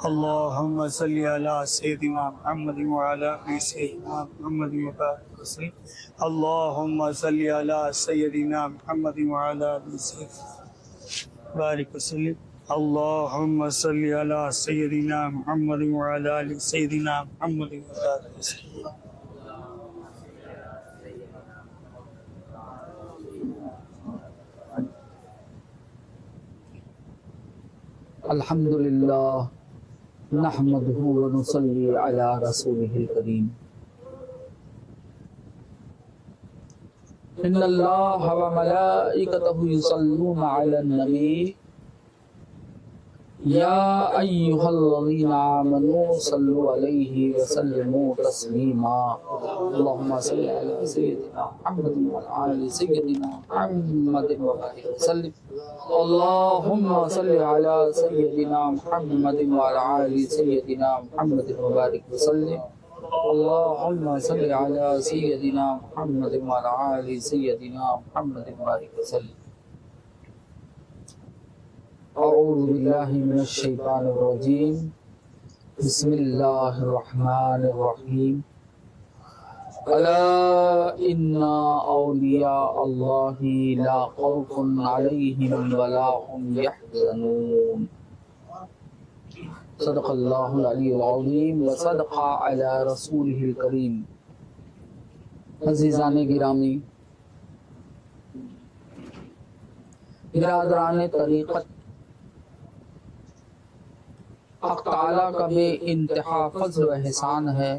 اللهم صل على سيدنا محمد وعلى آل سيدنا محمد وبارك وسلم. اللهم صل على سيدنا محمد وعلى آل سيدنا بارك وسلم. اللهم صل على سيدنا محمد وعلى آل سيدنا محمد وبارك وسلم. الحمدللہ نحمده ونصلی علی رسوله الکریم. ان اللہ وملائکته یصلون علی النبی یا ایہا الذین آمنوا صلوا علیہ وسلموا تسلیما. اللہم صلی علی سیدنا محمد وعلی آل سیدنا محمد وبارک وسلم. اللہم صلی علی سیدنا محمد وعلی آل سیدنا محمد وبارک وسلم. اللہم صلی علی سیدنا محمد وعلی آل سیدنا محمد وبارک وسلم. اعوذ باللہ من الشیطان الرجیم. بسم اللہ الرحمن الرحیم. الا ان اولیاء اللہ لا خوف علیہم ولا هم يحزنون. صدق اللہ العلی العظیم وصدق علی رسولہ الکریم. عزیزان گرامی، برادران طریقت، حق تعالیٰ کا بے انتہا فضل و احسان ہے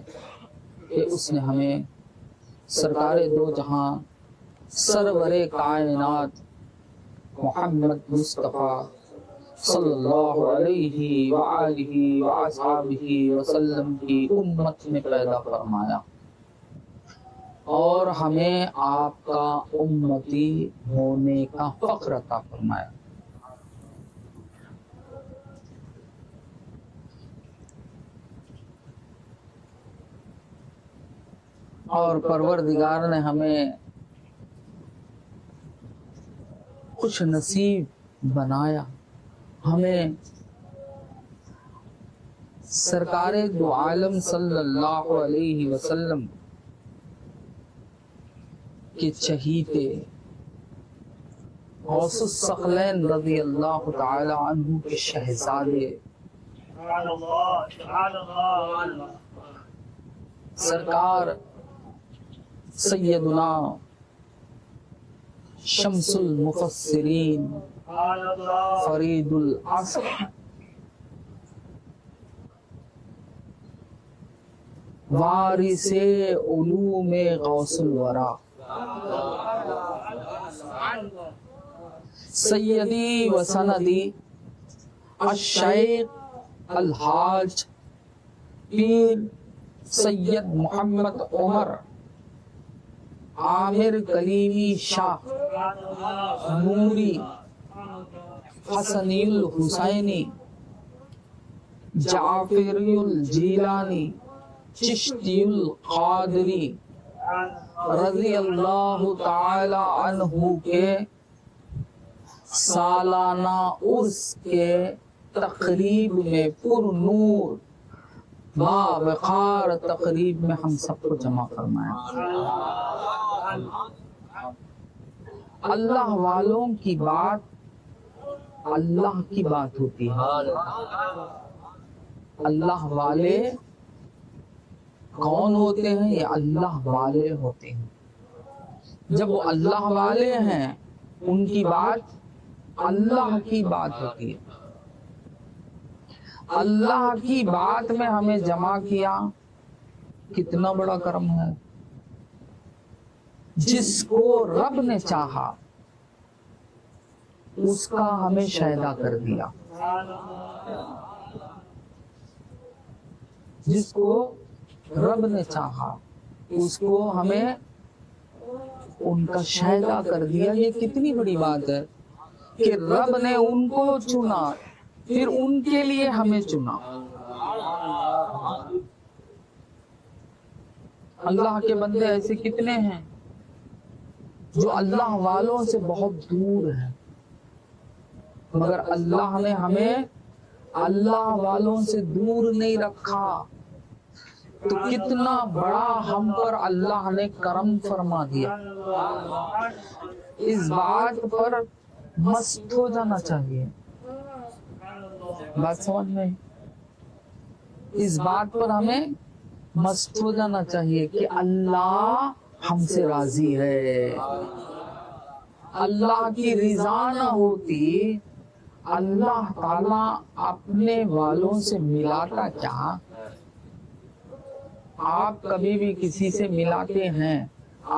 کہ اس نے ہمیں سرکار دو جہاں سرور کائنات محمد مصطفیٰ صلی اللہ علیہ وآلہ وآصحابہ وسلم کی امت میں پیدا فرمایا اور ہمیں آپ کا امتی ہونے کا فخر عطا فرمایا. اور پروردگار نے ہمیں خوش نصیب بنایا، ہمیں سرکار دو عالم صلی اللہ علیہ وسلم کے چہیتے غوث الثقلین رضی اللہ تعالی عنہ کے شہزادے سرکار سیدنا شمس المفسرین فرید العصر وارث علوم غوث الورا سیدی و سندی الشیخ الحاج پیر سید محمد عمر عامر کلیمی شاہ نوری حسنی الحسینی جعفری الجیلانی چشتی القادری رضی اللہ تعالی عنہ کے سالانہ عرس کے تقریب میں پر نور باوقار تقریب میں ہم سب کو جمع فرمایا. اللہ والوں کی بات اللہ کی بات ہوتی ہے. اللہ والے کون ہوتے ہیں؟ یہ اللہ والے ہوتے ہیں. جب وہ اللہ والے ہیں ان کی بات اللہ کی بات ہوتی ہے. اللہ کی بات میں ہمیں جمع کیا، کتنا بڑا کرم ہے. جس کو رب نے چاہا اس کا ہمیں شہدا کر دیا. جس کو رب نے چاہا اس کو ہمیں ان کا شہدا کر دیا. یہ کتنی بڑی بات ہے کہ رب نے ان کو چنا پھر ان کے لیے ہمیں چنا. اللہ کے بندے ایسے کتنے ہیں جو اللہ والوں سے بہت دور ہیں، مگر اللہ نے ہمیں اللہ والوں سے دور نہیں رکھا تو کتنا بڑا ہم پر اللہ نے کرم فرما دیا. اس بات پر مست ہو جانا چاہیے. بات سمجھ میں؟ اس بات پر ہمیں مست ہو جانا چاہیے کہ اللہ ہم سے راضی ہے. اللہ کی رضا نہ ہوتی اللہ تعالی اپنے والوں سے ملاتا کیا؟ آپ کبھی بھی کسی سے ملاتے ہیں،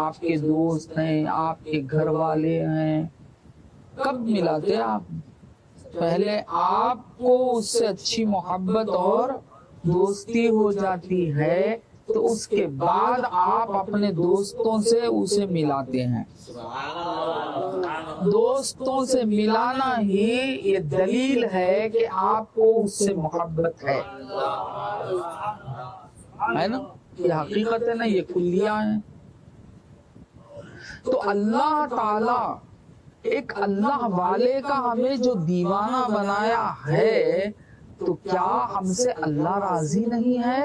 آپ کے دوست ہیں، آپ کے گھر والے ہیں، کب ملاتے آپ؟ پہلے آپ کو اس سے اچھی محبت اور دوستی ہو جاتی ہے تو اس کے بعد آپ اپنے دوستوں سے اسے ملاتے ہیں. دوستوں سے ملانا ہی یہ دلیل ہے کہ آپ کو اس سے محبت ہے نا؟ یہ حقیقت ہے نا، یہ کلیہ ہیں. تو اللہ تعالی ایک اللہ والے کا ہمیں جو دیوانہ بنایا ہے تو کیا ہم سے اللہ راضی نہیں ہے؟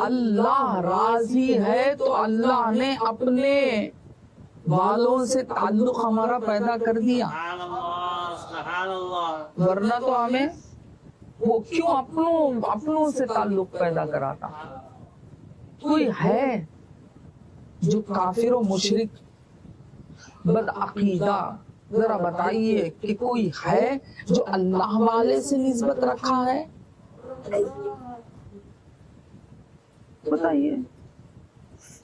اللہ راضی ہے تو اللہ نے اپنے والوں سے تعلق ہمارا پیدا کر دیا، ورنہ تو ہمیں وہ کیوں اپنوں سے تعلق پیدا کراتا؟ کوئی ہے جو کافر و مشرک بدعقیدہ، ذرا بتائیے کہ کوئی ہے جو اللہ والے سے نسبت رکھا ہے؟ بتائیے.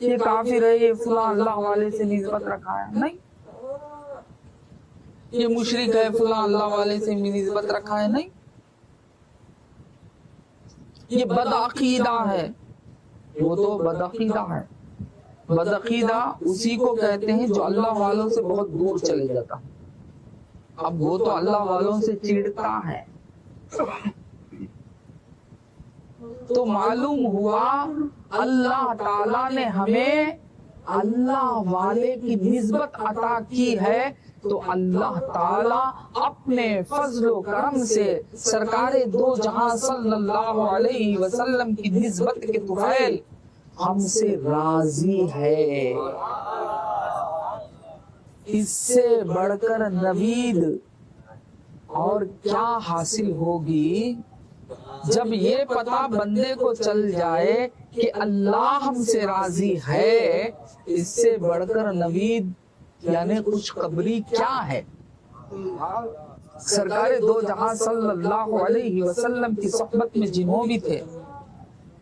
یہ کافر ہے، یہ فلاں اللہ والے سے نسبت رکھا ہے؟ نہیں. یہ مشرک ہے، فلاں اللہ والے سے نسبت رکھا ہے؟ نہیں. یہ بدعقیدہ ہے، وہ تو بدعقیدہ ہے. بدعقیدہ اسی کو کہتے ہیں جو اللہ والوں سے بہت دور چلے جاتا. اب وہ تو اللہ والوں سے چڑھتا ہے. تو معلوم ہوا اللہ تعالیٰ نے ہمیں اللہ والے کی نسبت عطا کی ہے تو اللہ تعالیٰ اپنے فضل و کرم سے سرکار دو جہاں صلی اللہ علیہ وسلم کی نسبت کے طفیل ہم سے راضی ہے. اس سے بڑھ کر نوید اور کیا حاصل ہوگی؟ جب یہ پتہ بندے کو چل جائے کہ اللہ ہم سے راضی ہے، اس سے بڑھ کر نوید یعنی خوشخبری کیا ہے؟ سرکار دو جہاں صلی اللہ علیہ وسلم کی صحبت میں جنہوں بھی تھے،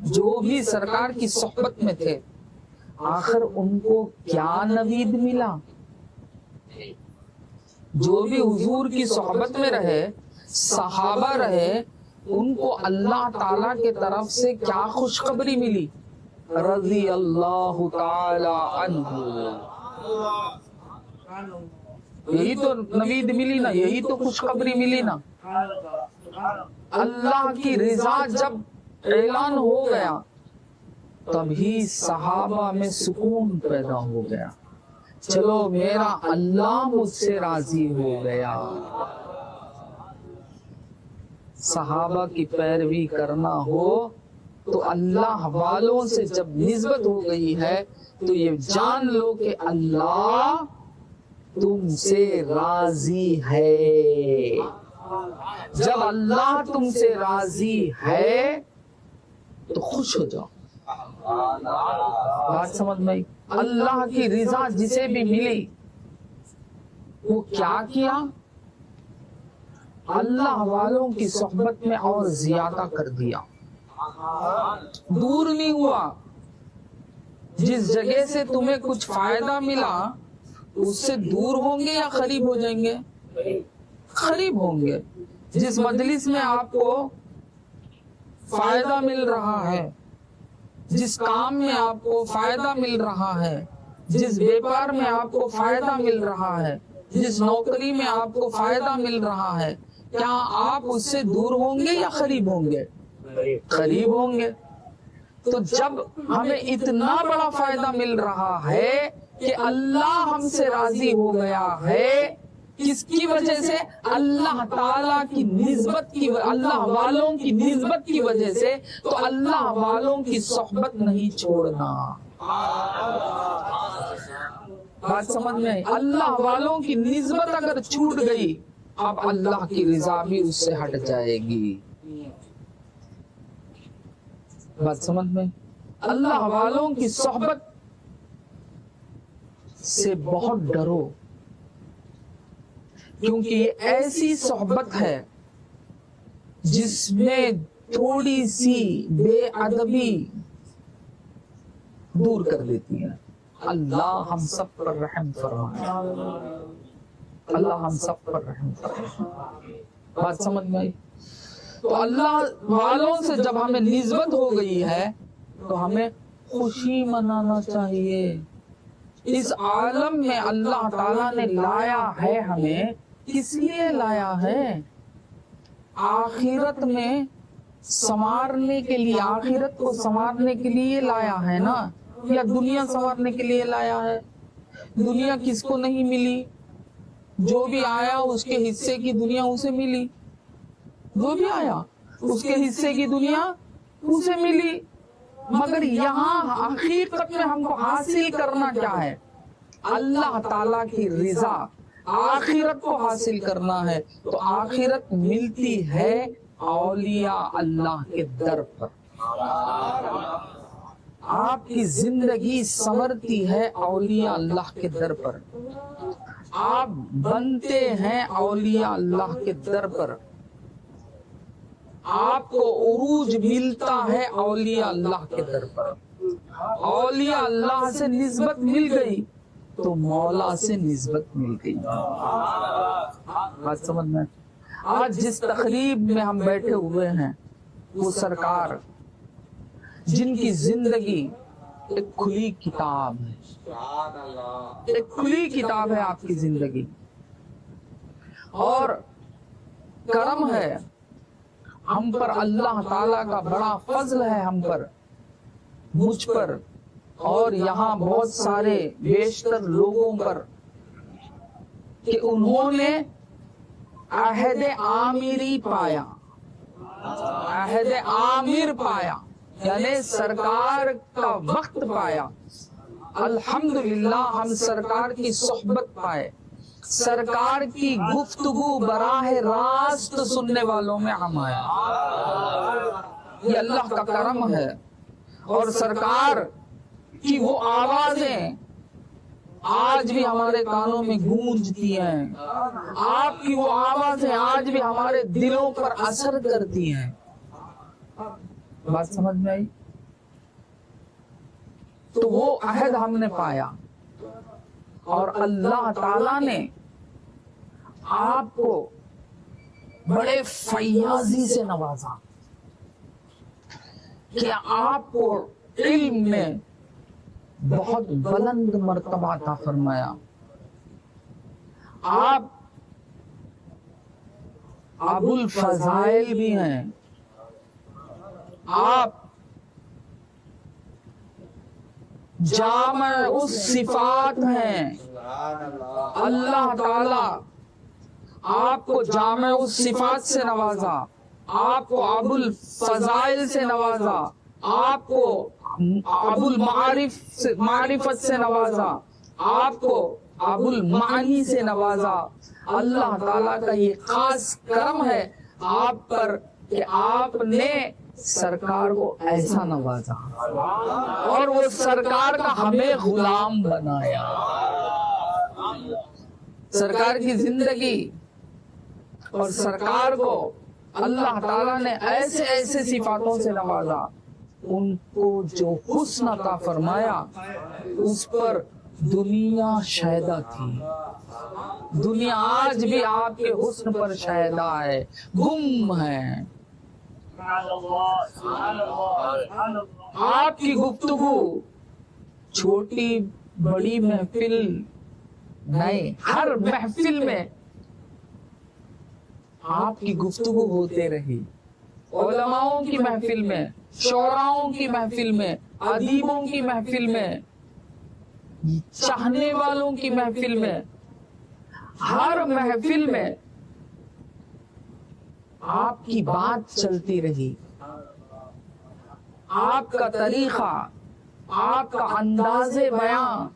جو بھی سرکار کی صحبت میں تھے، آخر ان کو کیا نوید ملا؟ جو بھی حضور کی صحبت میں رہے، صحابہ رہے، ان کو اللہ تعالیٰ کی طرف سے کیا خوشخبری ملی؟ رضی اللہ تعالی عنہ. یہی تو نوید ملی نا، یہی تو خوشخبری ملی نا. اللہ کی رضا جب اعلان ہو گیا تبھی صحابہ میں سکون پیدا ہو گیا. چلو میرا اللہ مجھ سے راضی ہو گیا. صحابہ کی پیروی کرنا ہو تو اللہ والوں سے جب نسبت ہو گئی ہے تو یہ جان لو کہ اللہ تم سے راضی ہے. جب اللہ تم سے راضی ہے تو خوش ہو جاؤ. بات سمجھ میں؟ اللہ کی رضا جسے بھی ملی وہ کیا کیا؟ اللہ والوں کی صحبت میں اور زیادہ کر دیا. دور نہیں ہوا. جس جگہ سے تمہیں کچھ فائدہ ملا اس سے دور ہوں گے یا قریب ہو جائیں گے؟ قریب ہوں گے. جس مجلس میں آپ کو فائدہ مل رہا ہے، جس کام میں آپ کو فائدہ مل رہا ہے، جس بیپار میں آپ کو فائدہ مل رہا ہے، جس نوکری میں آپ کو فائدہ مل رہا ہے، کیا آپ اس سے دور ہوں گے یا قریب ہوں گے؟ قریب ہوں گے. تو جب ہمیں اتنا بڑا فائدہ مل رہا ہے کہ اللہ ہم سے راضی ہو گیا ہے کس کی وجہ سے؟ اللہ تعالیٰ کی نسبت کی، اللہ والوں کی نسبت کی وجہ سے۔ تو اللہ والوں کی صحبت نہیں چھوڑنا، بات سمجھ میں آئی؟ اللہ والوں کی نسبت اگر چھوٹ گئی، اب اللہ کی رضا بھی اس سے ہٹ جائے گی، بات سمجھ میں؟ اللہ والوں کی صحبت سے بہت ڈرو، کیونکہ یہ ایسی صحبت ہے جس میں تھوڑی سی بے ادبی دور کر دیتی ہے۔ اللہ ہم سب پر رحم فرمائے، اللہ ہم سب پر رحم فرمائے، بات سمجھ میں آئی؟ تو اللہ والوں سے جب ہمیں نسبت ہو گئی ہے تو ہمیں خوشی منانا چاہیے۔ اس عالم میں اللہ تعالیٰ نے لایا ہے ہمیں، کس لیے لایا ہے؟ آخرت میں سنوارنے کے لیے، آخرت کو سنوارنے کے لیے لایا ہے نا، یا دنیا سنوارنے کے لیے لایا ہے؟ دنیا کس کو نہیں ملی؟ جو بھی آیا اس کے حصے کی دنیا اسے ملی، جو بھی آیا اس کے حصے کی دنیا اسے ملی، مگر یہاں حقیقت میں ہم کو حاصل کرنا کیا ہے؟ اللہ تعالیٰ کی رضا، آخرت کو حاصل کرنا ہے۔ تو آخرت ملتی ہے اولیاء اللہ کے در پر، آپ کی زندگی سنورتی ہے اولیاء اللہ کے در پر، آپ بنتے ہیں اولیاء اللہ کے در پر، آپ کو عروج ملتا ہے اولیاء اللہ کے در پر۔ اولیاء اللہ سے نسبت مل گئی تو مولا سے نسبت مل گئی، بات سمجھ میں؟ آج جس تقریب میں ہم بیٹھے ہوئے ہیں وہ سرکار جن کی زندگی ایک کھلی کتاب ہے، ایک کھلی کتاب ہے آپ کی زندگی، اور کرم ہے ہم پر، اللہ تعالیٰ کا بڑا فضل ہے ہم پر، مجھ پر، اور یہاں بہت سارے بیشتر لوگوں پر، کہ انہوں نے عہد عامری پایا، عہد عامر پایا، یعنی سرکار کا وقت پایا۔ الحمدللہ ہم سرکار کی صحبت پائے، سرکار کی گفتگو براہ راست سننے والوں میں ہم آئے، یہ اللہ کا کرم ہے۔ اور سرکار کی وہ آوازیں آج بھی ہمارے کانوں میں گونجتی ہیں، آپ کی وہ آوازیں آج بھی ہمارے دلوں پر اثر کرتی ہیں، بات سمجھ میں آئی؟ تو وہ عہد ہم نے پایا، اور اللہ تعالیٰ نے آپ کو بڑے فیاضی سے نوازا، کہ آپ کو علم میں بہت بلند مرتبہ عطا فرمایا۔ آپ ابو الفضائل بھی ہیں، آپ جامع الصفات ہیں، اللہ تعالی آپ کو جامع الصفات سے نوازا، آپ کو ابو الفضائل سے نوازا، آپ کو ابو المعرفت سے نوازا، آپ کو ابو المعانی سے نوازا۔ اللہ تعالیٰ کا یہ خاص کرم ہے آپ پر کہ آپ نے سرکار کو ایسا نوازا، اور وہ سرکار کا ہمیں غلام بنایا۔ سرکار کی زندگی اور سرکار کو اللہ تعالیٰ نے ایسے ایسے صفاتوں سے نوازا، ان کو جو حسن عطا فرمایا اس پر دنیا شہدا تھی، دنیا آج بھی آپ کے حسن پر شہدا ہے، گم ہے۔ آپ کی گفتگو چھوٹی بڑی محفل نہیں، ہر محفل میں آپ کی گفتگو ہوتے رہی، علماؤں کی محفل میں، شعراؤں کی محفل میں، ادیبوں کی محفل میں، چاہنے والوں کی محفل میں، ہر محفل میں آپ کی بات چلتی رہی، آپ کا طریقہ، آپ کا انداز بیان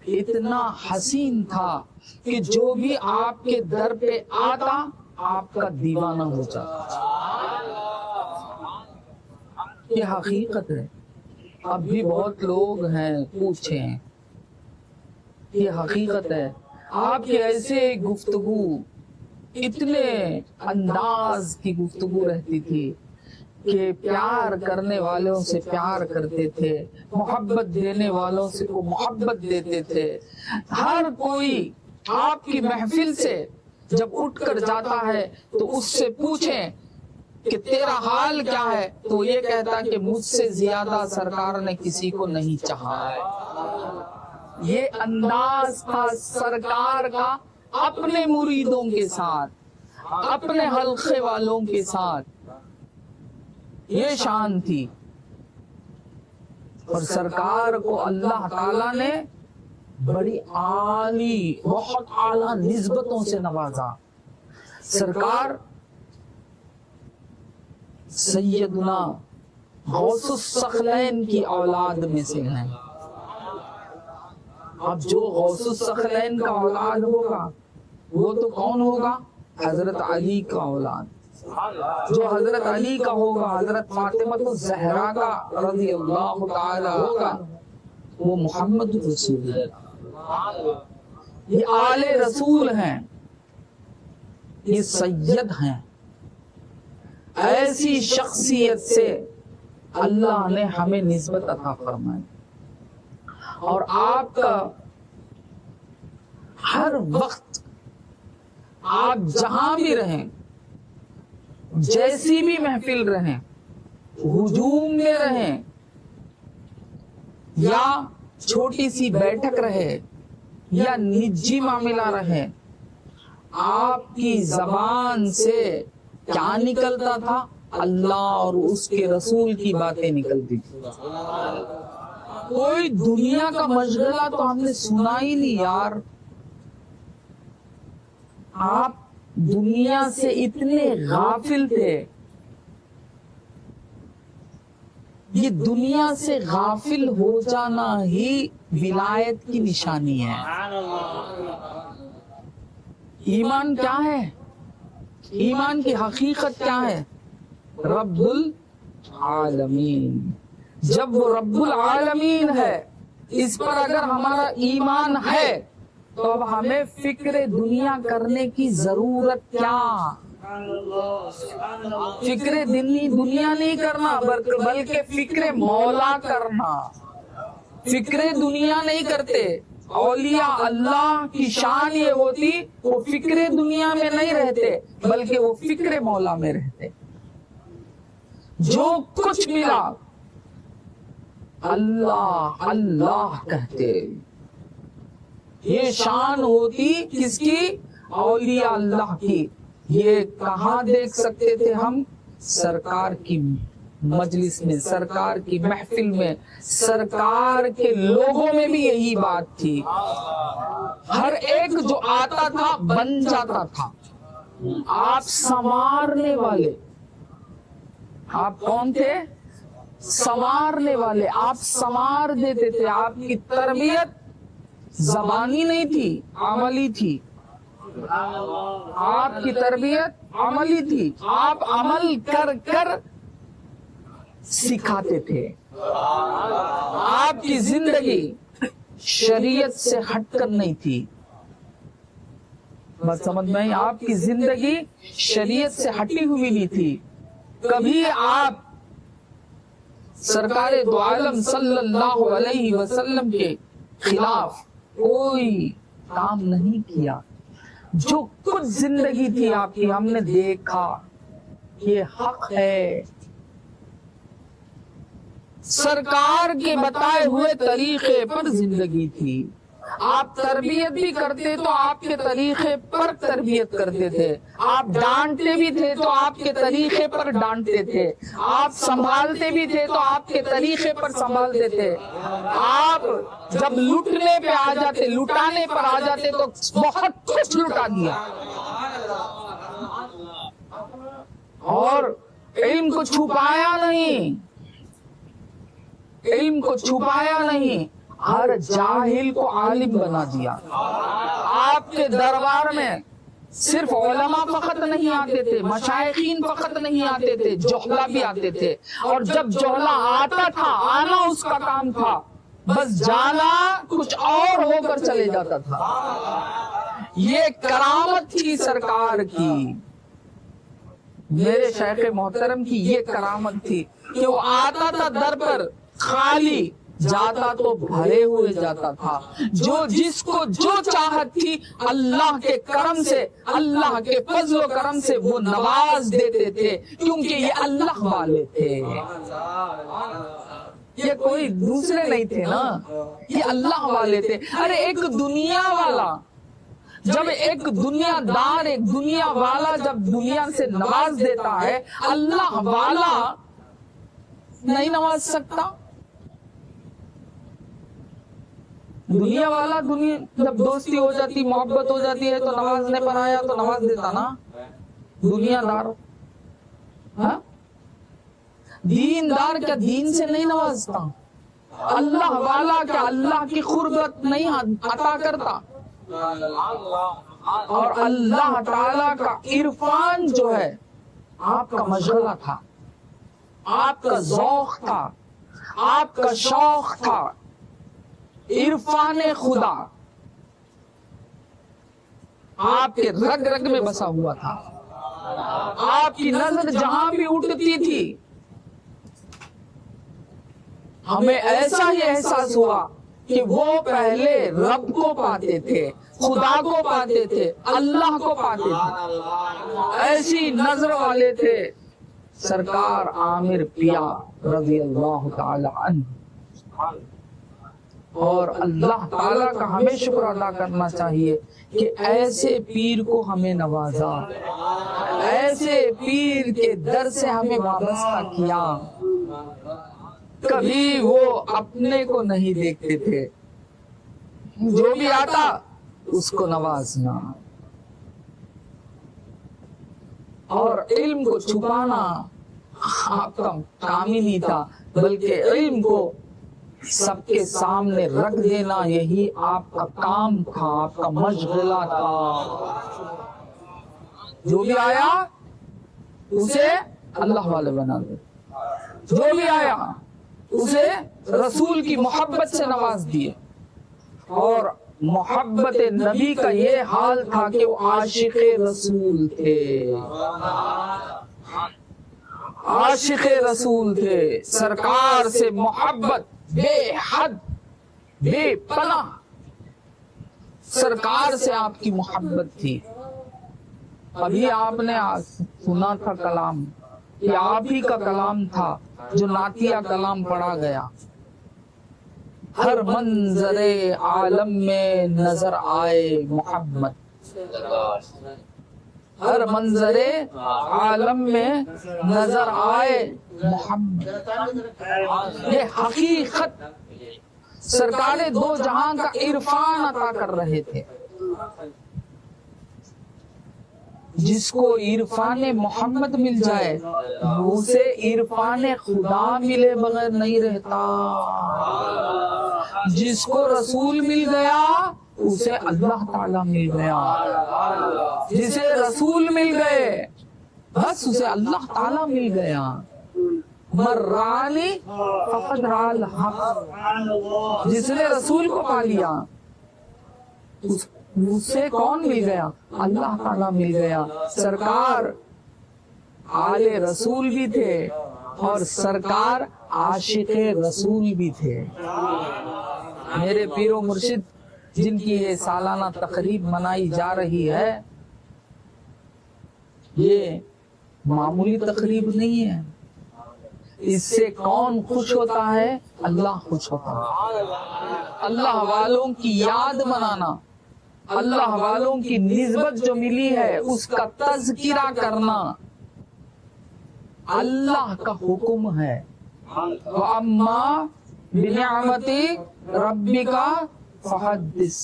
اتنا حسین تھا کہ جو بھی آپ کے در پہ آتا آپ کا دیوانہ ہو جاتا۔ یہ حقیقت ہے۔ اب بھی بہت لوگ ہیں پوچھیں، یہ حقیقت ہے۔ آپ کے ایسے گفتگو، اتنے انداز کی گفتگو رہتی تھی کہ پیار کرنے والوں سے پیار کرتے تھے، محبت دینے والوں سے وہ محبت دیتے تھے۔ ہر کوئی آپ کی محفل سے جب اٹھ کر جاتا ہے تو اس سے پوچھیں کہ تیرا حال کیا ہے، تو یہ کہتا کہ مجھ سے زیادہ سرکار نے کسی کو نہیں چاہا۔ یہ انداز تھا سرکار کا اپنے مریدوں کے ساتھ، اپنے حلقے والوں کے ساتھ، یہ شان تھی۔ اور سرکار کو اللہ تعالیٰ نے بڑی عالی، بہت اعلیٰ نسبتوں سے نوازا۔ سرکار سیدنا غوث الثقلین کی اولاد میں سے ہیں۔ اب جو غوث الثقلین کا اولاد ہوگا وہ تو کون ہوگا؟ حضرت علی کا اولاد۔ جو حضرت علی کا ہوگا، حضرت فاطمہ الزہرا کا رضی اللہ تعالی ہوگا، وہ محمد رسول اللہ۔ یہ آل رسول ہیں، یہ سید ہیں۔ ایسی شخصیت سے اللہ نے ہمیں نسبت عطا فرمائی، اور آپ کا ہر وقت، آپ جہاں بھی رہیں، جیسی بھی محفل رہیں، ہجوم میں رہیں یا چھوٹی سی بیٹھک رہے یا نجی معاملہ رہے، آپ کی زبان سے کیا نکلتا تھا؟ اللہ اور اس کے رسول کی باتیں نکلتی تھی۔ کوئی دنیا کا مشغلہ تو ہم نے سنا ہی نہیں یار۔ آپ دنیا سے اتنے غافل تھے۔ یہ دنیا سے غافل ہو جانا ہی ولایت کی نشانی ہے۔ ایمان کیا ہے؟ ایمان کی حقیقت کیا ہے؟ رب العالمین۔ جب وہ رب العالمین ہے، اس پر اگر ہمارا ایمان ہے تو اب ہمیں فکر دنیا کرنے کی ضرورت کیا؟ فکر دنیا نہیں کرنا، بلکہ فکر مولا کرنا۔ فکر دنیا نہیں کرتے۔ اولیاء اللہ کی شان یہ ہوتی، وہ فکر دنیا میں نہیں رہتے بلکہ وہ فکر مولا میں رہتے۔ جو کچھ ملا اللہ اللہ کہتے۔ یہ شان ہوتی کس کی؟ اولیاء اللہ کی۔ یہ کہاں دیکھ سکتے تھے ہم؟ سرکار کی مجلس میں، سرکار کی محفل میں، سرکار کے لوگوں میں بھی یہی بات تھی۔ ہر ایک جو آتا تھا بن جاتا تھا۔ آپ سنوارنے والے، آپ کون تھے؟ سنوارنے والے۔ آپ سنوار دیتے تھے۔ آپ کی تربیت زبانی نہیں تھی، عملی تھی۔ آپ کی تربیت عملی تھی۔ آپ عمل کر کر سکھاتے تھے۔ آپ کی زندگی شریعت سے ہٹ کر نہیں تھی۔ بات سمجھ میں؟ آپ کی زندگی شریعت سے ہٹی ہوئی نہیں تھی۔ کبھی آپ سرکار دو عالم صلی اللہ علیہ وسلم کے خلاف کوئی کام نہیں کیا۔ جو کچھ زندگی تھی آپ کی، ہم نے دیکھا یہ حق ہے۔ سرکار کے بتائے ہوئے طریقے پر زندگی تھی۔ آپ تربیت بھی کرتے تو آپ کے طریقے پر تربیت کرتے تھے، آپ ڈانٹتے بھی تھے تو آپ کے طریقے پر ڈانٹتے تھے، آپ سنبھالتے بھی تھے تو آپ کے طریقے پر سنبھالتے تھے، آپ جب لٹنے پہ آ جاتے، لٹانے پر آ جاتے تو بہت کچھ لٹا دیا، اور علم کو چھپایا نہیں، علم کو چھپایا نہیں، ہر جاہل کو عالم بنا دیا۔ آپ کے دربار میں صرف علماء فقط نہیں آتے تھے، مشائخین فقط نہیں آتے تھے، جہلا بھی آتے تھے، اور جب جہلا آتا تھا، آنا اس کا کام تھا، بس جانا کچھ اور ہو کر چلے جاتا تھا۔ یہ کرامت تھی سرکار کی، میرے شیخ محترم کی یہ کرامت تھی کہ وہ آتا تھا در پر خالی، جاتا تو بھرے ہوئے جاتا تھا، جو جس کو جو چاہت تھی اللہ کے کرم سے، اللہ کے فضل و کرم سے وہ نواز دیتے تھے، کیونکہ یہ اللہ والے تھے، یہ کوئی دوسرے نہیں تھے نا، یہ اللہ والے تھے۔ ارے ایک دنیا والا، جب ایک دنیا دار، ایک دنیا والا جب دنیا سے نواز دیتا ہے، اللہ والا نہیں نواز سکتا؟ دنیا والا دنیا جب دوستی ہو جاتی، محبت ہو جاتی ہے تو نوازنے پر آیا تو نواز دیتا نا، دنیا دار۔ ہاں، دین دار کیا دین سے نہیں نوازتا؟ اللہ والا کیا اللہ کی قربت نہیں عطا کرتا؟ اور اللہ تعالی کا عرفان جو ہے آپ کا مشغلہ تھا، آپ کا ذوق تھا، آپ کا شوق تھا، عرفان خدا آپ کے رگ رگ میں بسا ہوا تھا۔ آپ کی نظر جہاں بھی اٹھتی تھی، ہمیں ایسا ہی احساس ہوا کہ وہ پہلے رب کو پاتے تھے، خدا کو پاتے تھے، اللہ کو پاتے تھے، ایسی نظر والے تھے سرکار عامر پیا رضی اللہ تعالی عنہ۔ اور اللہ تعالیٰ کا ہمیں شکر ادا کرنا چاہیے کہ ایسے پیر کو ہمیں نوازا، ایسے پیر کے در سے ہمیں وابستہ کیا۔ کبھی وہ اپنے کو نہیں دیکھتے تھے، جو بھی آتا اس کو نوازنا، اور علم کو چھپانا آپ کا کام ہی نہیں تھا، بلکہ علم کو سب کے سامنے رکھ دینا یہی آپ کا کام تھا، آپ کا مشغلہ تھا۔ جو بھی آیا اسے اللہ والے بنا دے، جو بھی آیا اسے رسول کی محبت سے نواز دیے، اور محبت نبی کا یہ حال تھا کہ وہ عاشق رسول تھے، عاشق رسول تھے، سرکار سے محبت بے حد بے پناہ، سرکار سے آپ کی محبت تھی۔ ابھی آپ نے سنا تھا کلام، یہ آپ ہی کا کلام تھا جو نعتیہ کلام پڑھا گیا۔ ہر منظر عالم میں نظر آئے محمد، ہر منظر عالم میں نظر آئے محمد، یہ حقیقت سرکار دو جہاں کا عرفان عطا کر رہے تھے۔ جس کو عرفان محمد مل جائے اسے عرفان خدا ملے بغیر نہیں رہتا، جس کو رسول مل گیا اسے اللہ تعالیٰ مل گیا، جسے رسول مل گئے بس اسے اللہ تعالیٰ مل گیا۔ مرانی فقد رال حق، جس نے رسول کو پا لیا اسے کون مل گیا؟ اللہ تعالیٰ مل گیا۔ سرکار آل رسول بھی تھے اور سرکار عاشق رسول بھی تھے۔ میرے پیر و مرشد جن کی یہ سالانہ تقریب منائی جا رہی ہے، یہ معمولی تقریب نہیں ہے، اس سے کون خوش ہوتا ہے؟ اللہ خوش ہوتا ہے۔ اللہ والوں کی یاد منانا، اللہ والوں کی نسبت جو ملی ہے اس کا تذکرہ کرنا اللہ کا حکم ہے۔ وَأَمَّا بِنِعْمَتِ رَبِّكَ فَحَدِّثْ،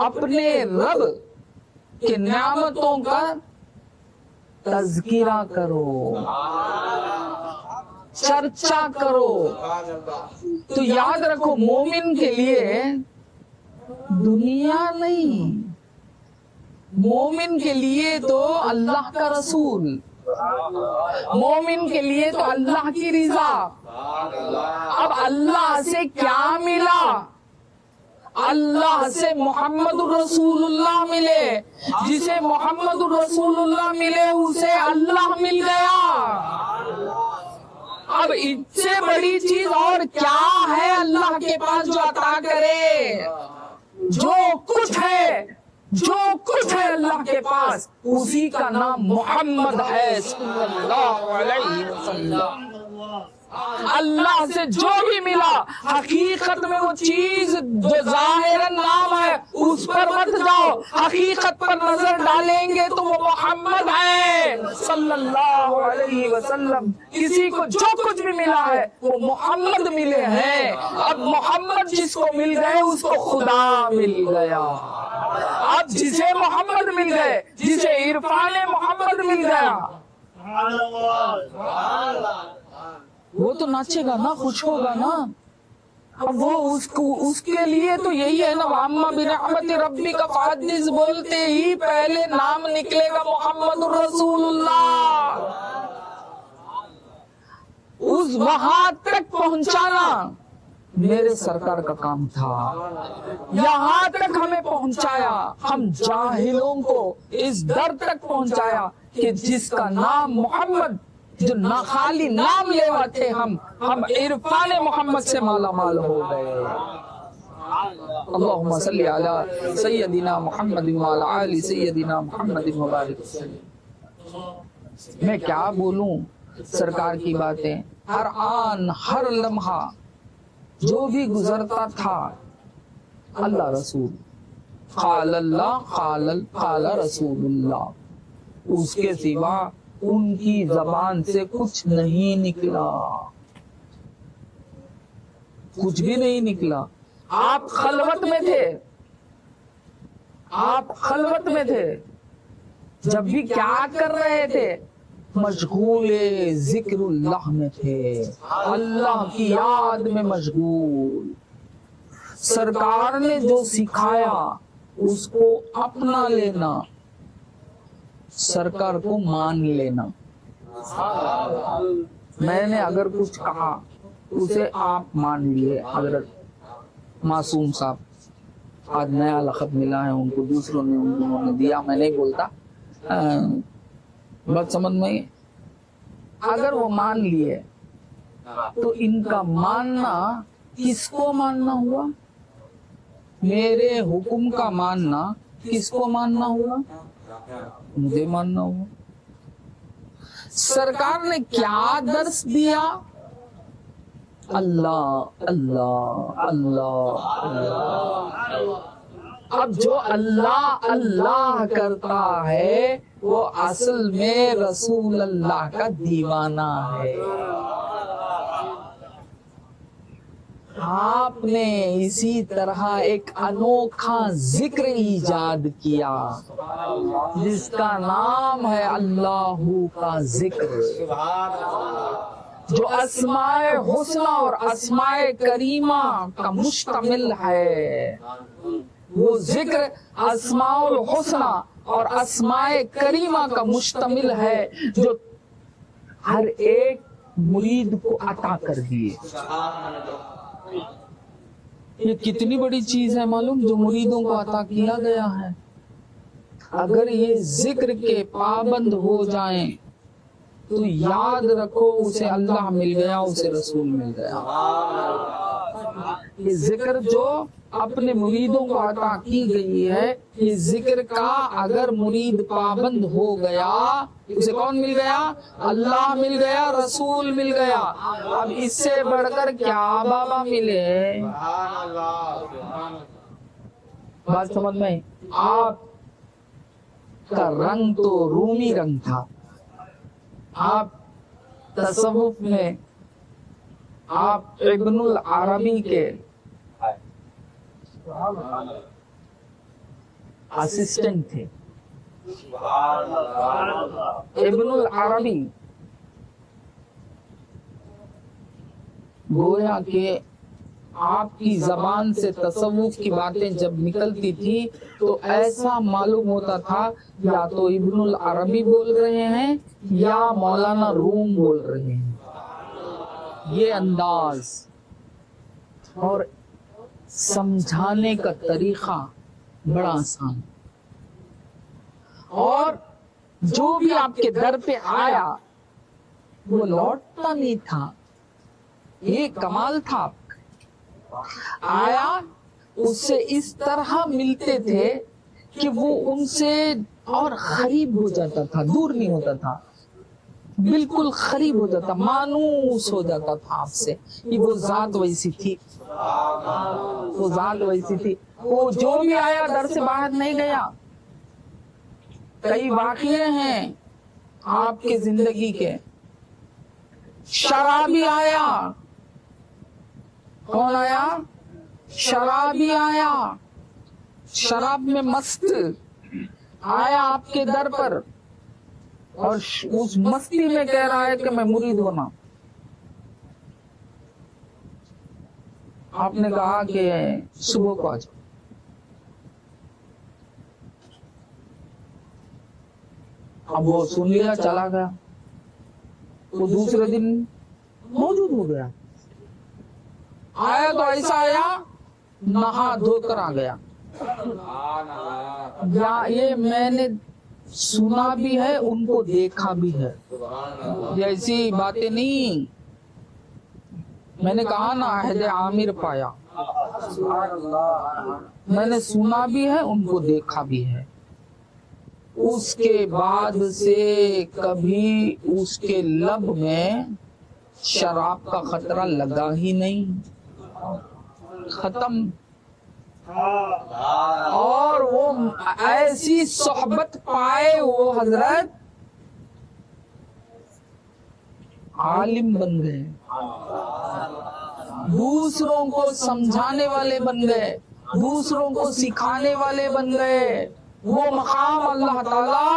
اپنے رب کے نعمتوں کا تذکرہ کرو، چرچا کرو۔ تو یاد رکھو مومن کے لیے دنیا نہیں، مومن کے لیے تو اللہ کا رسول، مومن کے لیے تو اللہ کی رضا۔ اب اللہ سے کیا ملا؟ اللہ سے محمد الرسول اللہ ملے، جسے محمد الرسول اللہ ملے اسے اللہ مل گیا۔ اب اس سے بڑی چیز اور کیا ہے اللہ کے پاس جو عطا کرے؟ جو کچھ ہے اللہ کے پاس اسی کا نام محمد ہے صلی اللہ علیہ وسلم۔ اللہ سے جو بھی ملا حقیقت میں وہ چیز جو ظاہراً نام ہے اس پر مت جاؤ، حقیقت پر نظر ڈالیں گے تو وہ محمد ہے صلی اللہ علیہ وسلم۔ کسی کو جو کچھ بھی ملا ہے وہ محمد ملے ہیں۔ اب محمد جس کو مل گئے اس کو خدا مل گیا۔ اب جسے محمد مل گئے، جسے عرفان محمد مل گیا، وہ تو ناچے گا نا، خوش ہوگا نا۔ اب وہ اس کے لیے تو یہی ہے نا، وَأَمَّا بِنِعْمَتِ رَبِّكَ فَحَدِّثْ، بولتے ہی پہلے نام نکلے گا محمد الرسول اللہ۔ اس وہاں تک پہنچانا میرے سرکار کا کام تھا، یہاں تک ہمیں پہنچایا، ہم جاہلوں کو اس در تک پہنچایا کہ جس کا نام محمد، جو نہ خالی نام لیوا تھے ہم عرفان محمد سے مالا مال ہو گئے۔ اللہم صلی علی سیدنا محمد وعلی آل سیدنا محمد مبارک وسلم۔ میں کیا بولوں سرکار کی باتیں، ہر آن ہر لمحہ جو بھی گزرتا تھا اللہ رسول، قال اللہ قال رسول اللہ، اس کے سوا ان کی زبان سے کچھ نہیں نکلا، کچھ بھی نہیں نکلا۔ آپ خلوت میں تھے، آپ خلوت میں تھے، جب بھی کیا کر رہے تھے؟ مشغول ذکر اللہ میں تھے، اللہ کی یاد میں مشغول۔ سرکار نے جو سکھایا اس کو اپنا لینا، سرکار کو مان لینا۔ میں نے اگر کچھ کہا اسے آپ مان لیے۔ حضرت معصوم صاحب آج نیا لقب ملا ہے ان کو، دوسروں نے انہوں نے دیا، میں نہیں بولتا، بات سمجھ میں۔ اگر وہ مان لیے تو ان کا ماننا کس کو ماننا ہوا؟ میرے حکم کا ماننا کس کو ماننا ہوا؟ مجھے ماننا ہوا۔ سرکار نے کیا درس دیا؟ اللہ اللہ اللہ اللہ۔ اب جو اللہ اللہ کرتا ہے وہ اصل میں رسول اللہ کا دیوانہ ہے۔ آپ نے اسی طرح ایک انوکھا ذکر ایجاد کیا جس کا نام ہے اللہ کا ذکر، جو اسماء حسنہ اور اسماء کریمہ کا مشتمل ہے۔ وہ ذکر اسماء الحسنہ اور اسماء کریمہ کا مشتمل ہے جو ہر ایک مرید کو عطا کر دیے۔ یہ کتنی بڑی چیز ہے معلوم، جو مریدوں کو عطا کیا گیا ہے۔ اگر یہ ذکر کے پابند ہو جائیں تو یاد رکھو اسے اللہ مل گیا، اسے رسول مل گیا۔ یہ ذکر جو اپنے مریدوں کو عطا کی گئی ہے کہ ذکر کا اگر مرید پابند ہو گیا اسے کون مل گیا؟ اللہ مل گیا، رسول مل گیا۔ اب اس سے بڑھ کر کیا بابا ملے؟ بات سمجھ میں؟ آپ کا رنگ تو رومی رنگ تھا، آپ تصوف میں آپ ابن العربی کے اسسٹنٹ تھے۔ ابن العربی گویا کہ آپ کی زبان سے تصوف کی باتیں جب نکلتی تھی تو ایسا معلوم ہوتا تھا یا تو ابن العربی بول رہے ہیں یا مولانا روم بول رہے ہیں۔ یہ انداز اور سمجھانے کا طریقہ بڑا آسان، اور جو بھی آپ کے در پہ آیا وہ لوٹتا نہیں تھا۔ یہ کمال تھا، آیا اس سے اس طرح ملتے تھے کہ وہ ان سے اور قریب ہو جاتا تھا، دور نہیں ہوتا تھا، بالکل قریب ہو جاتا، مانوس ہو جاتا تھا آپ سے۔ وہ ذات ویسی تھی، وہ ذات ویسی تھی، وہ جو بھی آیا در سے باہر نہیں گیا۔ کئی واقعے ہیں آپ کے زندگی کے۔ شرابی آیا، کون آیا؟ شرابی آیا، شراب میں مست آیا آپ کے در پر، اور اس مستی میں کہہ رہا ہے کہ میں مرید ہونا۔ آپ نے کہا کہ صبح کو آ جاؤ۔ اب وہ سن لیا، چلا گیا۔ وہ دوسرے دن موجود ہو گیا، آیا تو ایسا آیا نہا دھو کر آ گیا۔ یہ میں نے سنا بھی ہے، ان کو دیکھا بھی ہے، یہ ایسی باتیں نہیں۔ میں نے کہا نا عہد عامر پایا، میں نے سنا بھی ہے، ان کو دیکھا بھی ہے۔ اس کے بعد سے کبھی اس کے لب میں شراب کا خطرہ لگا ہی نہیں، ختم۔ اور وہ ایسی صحبت پائے، وہ حضرت عالم بن گئے، دوسروں کو سمجھانے والے بن گئے، دوسروں کو سکھانے والے بن گئے۔ وہ مقام اللہ تعالیٰ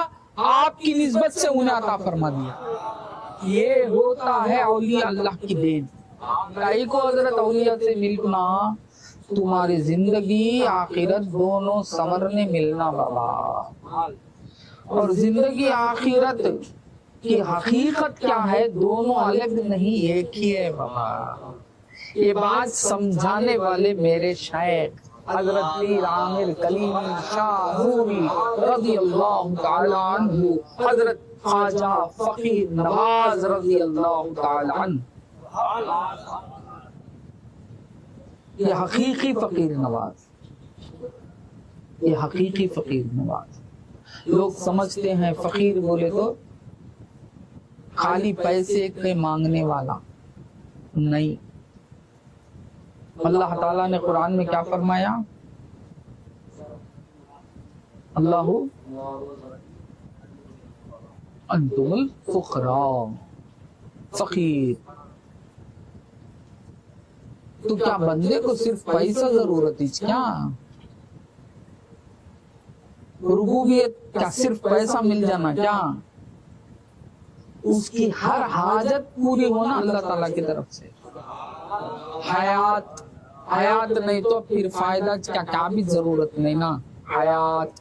آپ کی نسبت سے انہیں عطا فرما دیا۔ یہ ہوتا ہے اولیاء اللہ کی دین۔ کئی کو حضرت اولیاء سے ملنا، تمہاری زندگی آخرت دونوں سنورنے ملنا بابا۔ اور زندگی آخرت کی حقیقت کیا ہے؟ دونوں الگ نہیں، ایک ہی ہے بابا۔ یہ بات سمجھانے والے میرے شیخ حضرت پیر عامر کلیمی شاہ رومی رضی اللہ تعالی عنہ، حضرت خواجہ فقیر نواز رضی اللہ تعالی عنہ، یہ حقیقی فقیر نواز، یہ حقیقی فقیر نواز۔ لوگ سمجھتے ہیں فقیر بولے تو خالی پیسے کے مانگنے والا، نہیں۔ اللہ تعالیٰ نے قرآن میں کیا فرمایا؟ اللہ انتم الفقراء، فقیر۔ تو کیا بندے کو صرف پیسہ ضرورت ہے کیا؟ ربوبیت کیا صرف پیسہ مل جانا کیا؟ اس کی ہر حاجت پوری ہونا اللہ تعالیٰ کی طرف سے۔ حیات نہیں تو پھر فائدہ کیا بھی ضرورت نہیں نا۔ حیات،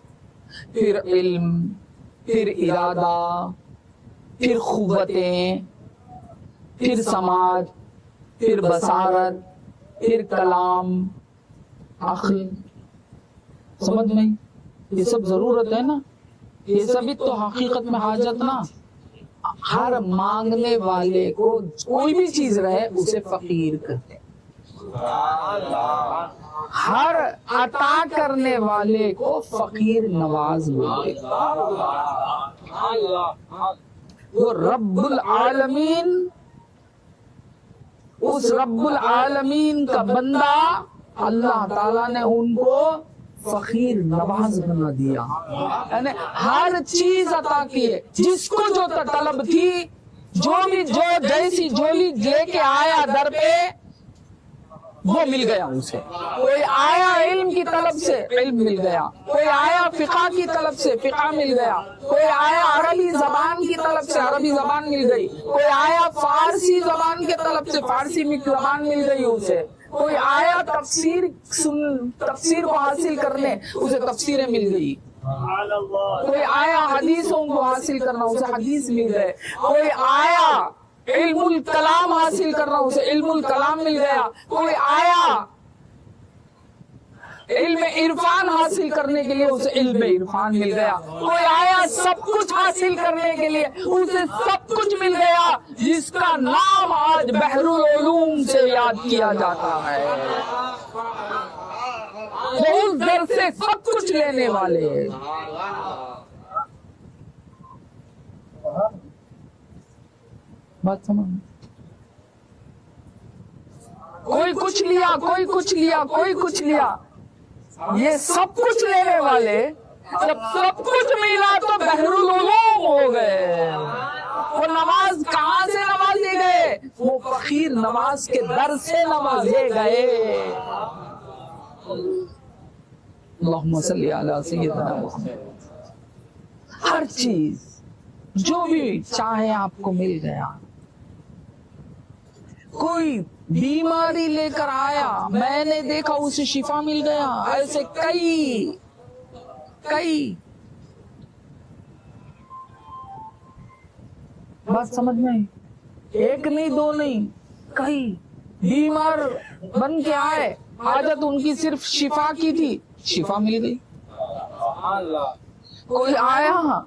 پھر علم، پھر ارادہ، پھر قوتیں، پھر سماج، پھر بصارت، پھر کلام، عقل، سمجھ میں؟ یہ سب ضرورت ہے نا، یہ سب تو حقیقت میں حاجت نا۔ ہر مانگنے والے کو کوئی بھی چیز رہے اسے فقیر کہتے ہیں۔ ہر عطا کرنے والے کو فقیر نواز بولتے ہیں. وہ رب العالمین، اس رب العالمین کا بندہ اللہ تعالیٰ نے ان کو فقیر نواز بنا دیا. یعنی ہر چیز عطا کی ہے، جس کو جو طلب تھی، جو جیسی جولی لے کے آیا در پہ وہ مل گیا اسے. کوئی آیا علم کی طلب سے علم مل گیا، کوئی آیا فقہ کی طلب سے فقہ مل گیا، کوئی آیا عربی زبان کی طلب سے عربی زبان مل گئی، کوئی آیا فارسی زبان کی طلب سے فارسی زبان مل گئی اسے، کوئی آیا تفسیر کو حاصل کرنے اسے تفسیریں مل گئی، کوئی آیا حدیثوں کو حاصل کرنا اسے حدیث مل گئے، کوئی آیا علم الکلام حاصل کرنا اسے علم الکلام مل گیا، کوئی آیا علم عرفان حاصل کرنے کے لیے اسے علم عرفان مل گیا، کوئی آیا سب کچھ حاصل کرنے کے لیے اسے سب کچھ مل گیا، جس کا نام آج بحر العلوم سے یاد کیا جاتا ہے. اس در سے سب کچھ لینے والے. بات سمجھ، کوئی کچھ لیا کوئی کچھ لیا کوئی کچھ لیا، یہ سب کچھ لینے والے جب سب کچھ ملا تو بحر العلوم ہو گئے. وہ نواز کہاں سے نوازے گئے؟ وہ فقیر نواز کے در سے نوازے گئے. اللہم صلی علی سیدنا محمد. ہر چیز جو بھی چاہے آپ کو مل گیا. کوئی بیماری لے کر آیا، میں نے دیکھا اسے شفا مل گیا. ایسے کئی بات سمجھ میں، ایک نہیں دو نہیں، کئی بیمار بن کے آئے، حاجت ان کی صرف شفا کی تھی، شفا مل گئی. کوئی آیا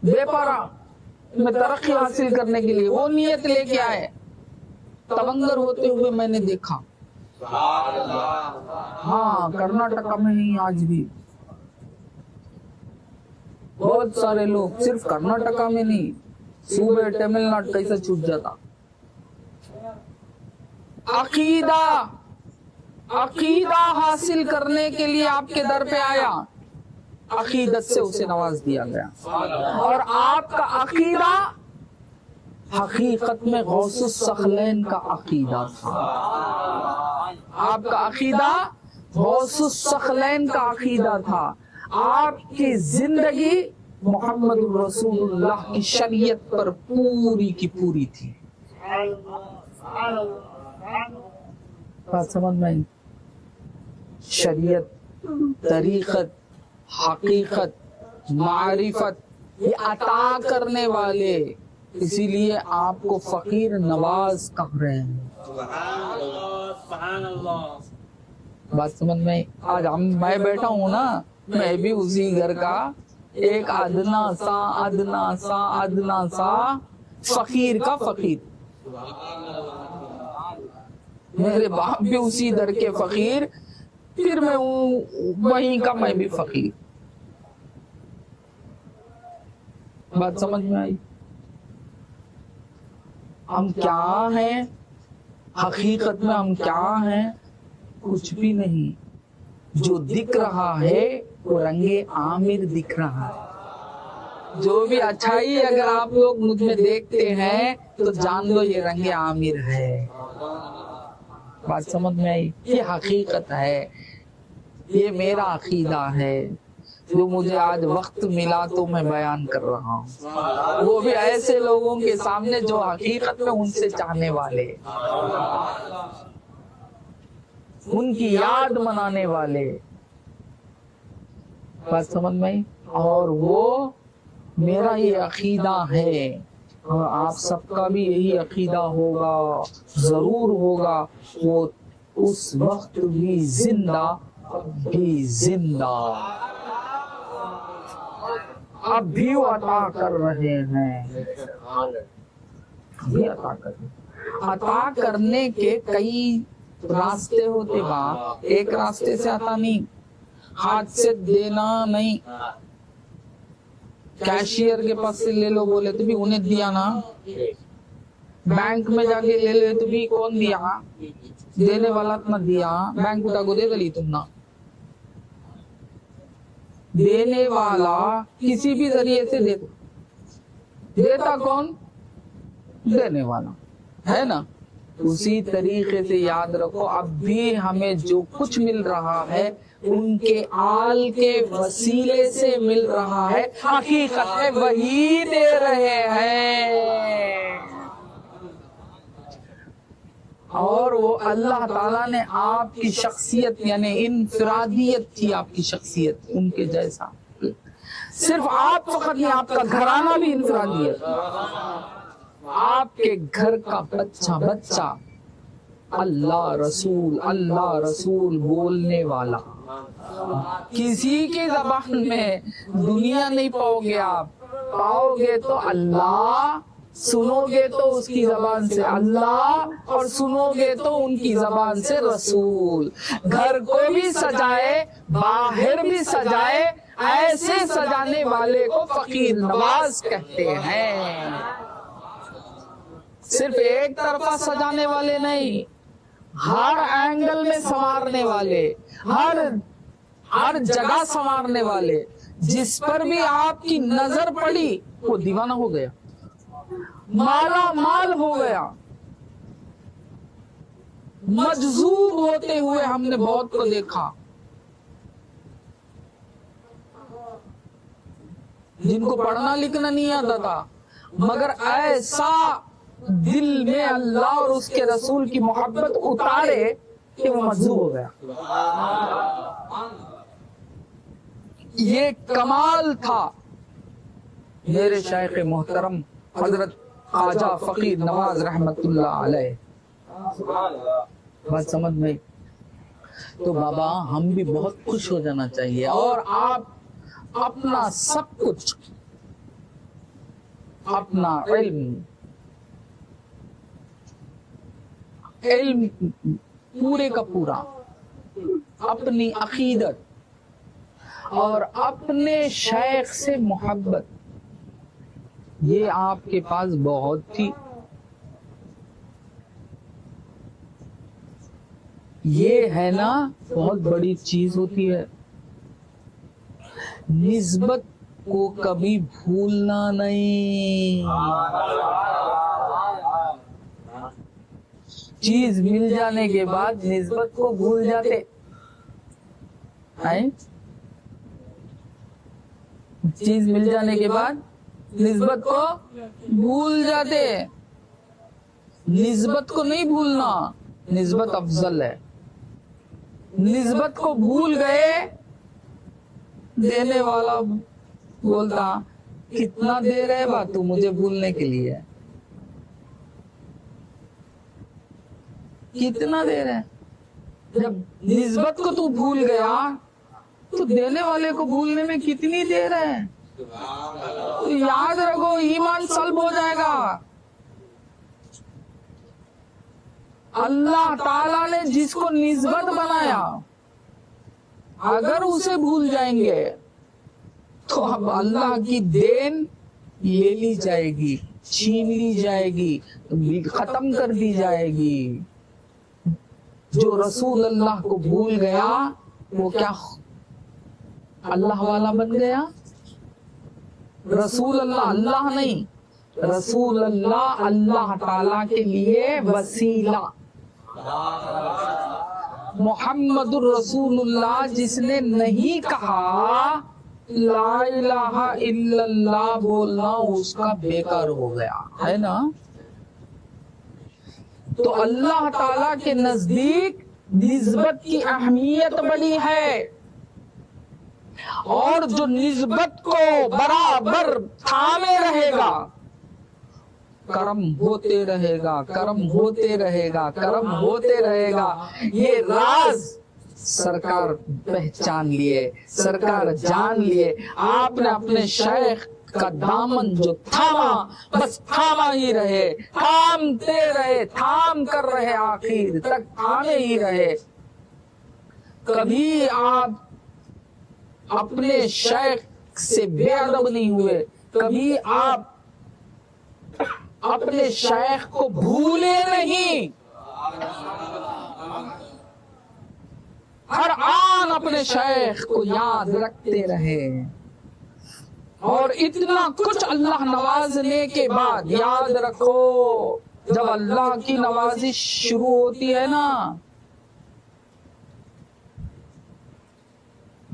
بے پارا میں ترقی حاصل کرنے کے لیے وہ نیت لے کے آئے، تبنگر ہوتے ہوئے میں نے دیکھا. ہاں کرناٹکا میں نہیں، آج بھی بہت سارے لوگ، صرف کرناٹکا میں نہیں، صوبے تمل ناڈو کیسا چھوٹ جاتا. عقیدہ حاصل کرنے کے لیے آپ کے در پہ آیا، عقیدت سے اسے نواز دیا گیا. اور آپ کا عقیدہ حقیقت میں غوث الثقلین کا عقیدہ تھا. آپ کا عقیدہ غوث الثقلین کا عقیدہ تھا. آپ کی زندگی محمد رسول اللہ کی شریعت پر پوری کی پوری تھی. بات سمجھ میں، شریعت، طریقت، حقیقت، معرفت، یہ عطا کرنے والے، اسی لیے آپ کو فقیر نواز کہہ رہے ہیں. بات سمجھ میں. آج میں بیٹھا ہوں نا، میں بھی اسی گھر کا ایک ادنا سا فقیر کا فقیر. میرے باپ بھی اسی در کے فقیر، پھر میں وہیں کا میں بھی فقیر. بات سمجھ میں آئی؟ ہم کیا ہیں حقیقت میں؟ ہم کیا ہیں؟ کچھ بھی نہیں. جو دکھ رہا ہے وہ رنگ عامر دکھ رہا ہے. جو بھی اچھائی اگر آپ لوگ مجھ میں دیکھتے ہیں تو جان لو یہ رنگ عامر ہے. بات سمجھ میں آئی؟ یہ حقیقت ہے، یہ میرا عقیدہ ہے، جو مجھے آج وقت ملا تو میں بیان کر رہا ہوں. وہ بھی ایسے لوگوں کے سامنے جو حقیقت میں ان سے چاہنے والے، ان کی یاد منانے والے. بات سمجھ میں آئی؟ اور وہ میرا یہ عقیدہ ہے، اور آپ سب کا بھی یہی عقیدہ ہوگا، ضرور ہوگا. وہ اس وقت بھی زندہ اب بھی وہ عطا کر رہے ہیں، بھی عطا کر رہے ہیں. عطا کرنے کے کئی راستے ہوتے باپ، ایک راستے سے عطا نہیں، ہاتھ سے دینا نہیں، کیشیئر کے پاس سے لے لو بولے تو بھی انہیں دیا نا، بینک میں جا کے لے لے تو بھی کون دیا، دینے والا نہ دیا، بینک اٹھا کو دے دلی تم نا، دینے والا کسی بھی ذریعے سے دیتا کون؟ دینے والا ہے نا۔ اسی طریقے سے یاد رکھو اب بھی ہمیں جو کچھ مل رہا ہے ان کے آل کے وسیلے سے مل رہا ہے، حقیقت میں وہی دے رہے ہیں، اور وہ اللہ تعالیٰ نے آپ کی شخصیت یعنی انفرادیت تھی، آپ کی شخصیت ان کے جیسا، صرف آپ فقط نہیں، آپ کا گھرانہ بھی انفرادیت، آپ کے گھر کا بچہ اللہ رسول بولنے والا، کسی کی زبان میں دنیا نہیں پاؤ گے آپ، پاؤ گے تو اللہ، سنو گے تو اس کی زبان سے اللہ، اور سنو گے تو ان کی زبان سے رسول۔ گھر کو بھی سجائے، باہر بھی سجائے، ایسے سجانے والے کو فقیر نواز کہتے ہیں، صرف ایک طرفہ سجانے والے نہیں، ہر اینگل میں سنوارنے والے، ہر جگہ سنوارنے والے، جس پر بھی آپ کی نظر پڑی وہ دیوانہ ہو گیا، مالا مال ہو گیا، مجذوب ہوتے ہوئے ہم نے بہت کو دیکھا، جن کو پڑھنا لکھنا نہیں آتا تھا مگر ایسا دل میں اللہ اور اس کے رسول کی محبت اتارے کہ وہ مجذوب ہو گیا۔ یہ کمال تھا میرے شیخ محترم حضرت خواجہ فقیر نواز رحمت اللہ علیہ۔ بات سمجھ میں؟ تو بابا ہم بھی بہت خوش ہو جانا چاہیے، اور آپ اپنا سب کچھ، اپنا علم پورے کا پورا، اپنی عقیدت اور اپنے شیخ سے محبت، یہ آپ کے پاس بہت تھی، یہ ہے نا بہت بڑی چیز ہوتی ہے۔ نسبت کو کبھی بھولنا نہیں، چیز مل جانے کے بعد نسبت کو بھول جاتے ہیں، چیز مل جانے کے بعد نسبت کو بھول جاتے، نسبت کو نہیں بھولنا، نسبت افضل ہے، نسبت کو بھول گئے، دینے والا بولتا کتنا دے رہے با تو مجھے بھولنے کے لیے، کتنا دے رہے، جب نسبت کو تو بھول گیا تو دینے والے کو بھولنے میں کتنی دیر ہے، تو یاد رکھو ایمان سلب ہو جائے گا۔ اللہ تعالیٰ نے جس کو نسبت بنایا اگر اسے بھول جائیں گے تو اب اللہ کی دین لے لی جائے گی، چھین لی جائے گی، ختم کر دی جائے گی۔ جو رسول اللہ کو بھول گیا وہ کیا اللہ والا بن گیا؟ رسول اللہ اللہ نہیں، رسول اللہ اللہ تعالی کے لیے وسیلہ، محمد الرسول اللہ جس نے نہیں کہا لا الہ الا اللہ بولنا اس کا بیکار ہو گیا ہے نا۔ تو اللہ تعالیٰ کے نزدیک نسبت کی اہمیت بڑی ہے، اور جو نسبت کو برابر تھامے رہے گا کرم ہوتے رہے گا، کرم ہوتے رہے گا، کرم ہوتے رہے گا۔ یہ راز سرکار پہچان لیے، سرکار جان لیے۔ آپ نے اپنے شیخ کا دامن جو تھاما بس تھاما ہی رہے، تھامتے رہے، تھام کر رہے، آخر تک تھامے ہی رہے۔ کبھی آپ اپنے شیخ سے بے ادب نہیں ہوئے، کبھی آپ اپنے شیخ کو بھولے نہیں، ہر آن اپنے شیخ کو یاد رکھتے رہے۔ اور اتنا کچھ اللہ نوازنے کے بعد یاد رکھو، جب اللہ کی نوازش شروع ہوتی ہے نا،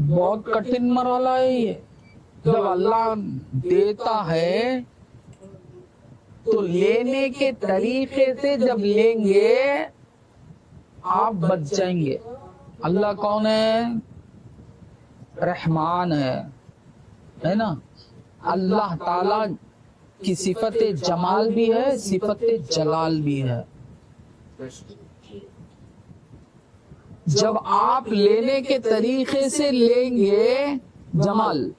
بہت کٹھن مرحلہ ہے یہ۔ جب اللہ دیتا ہے تو لینے کے طریقے سے جب لیں گے آپ بچ جائیں گے۔ اللہ کون ہے؟ رحمان ہے نا۔ اللہ تعالی کی صفت جمال بھی ہے، صفت جلال بھی ہے۔ جب آپ لینے کے طریقے سے لیں گے جمال،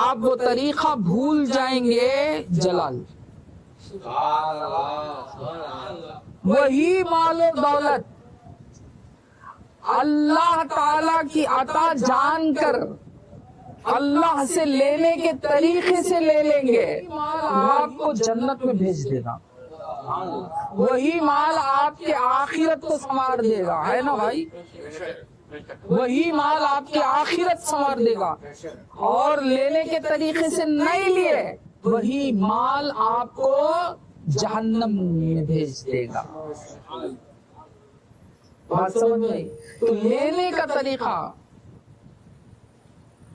آپ وہ طریقہ بھول جائیں گے جلال۔ وہی مال و دولت اللہ تعالی کی عطا جان کر اللہ سے لینے کے طریقے سے لے لیں گے، وہ آپ کو جنت میں بھیج دے گا۔ وہی مال آپ کے آخرت کو سنوار دے گا، ہے نا بھائی؟ وہی مال آپ کی آخرت سنوار دے گا۔ اور لینے کے طریقے سے نہیں لیے، وہی مال آپ کو جہنم میں بھیج دے گا۔ بات سمجھ گئی؟ تو لینے کا طریقہ،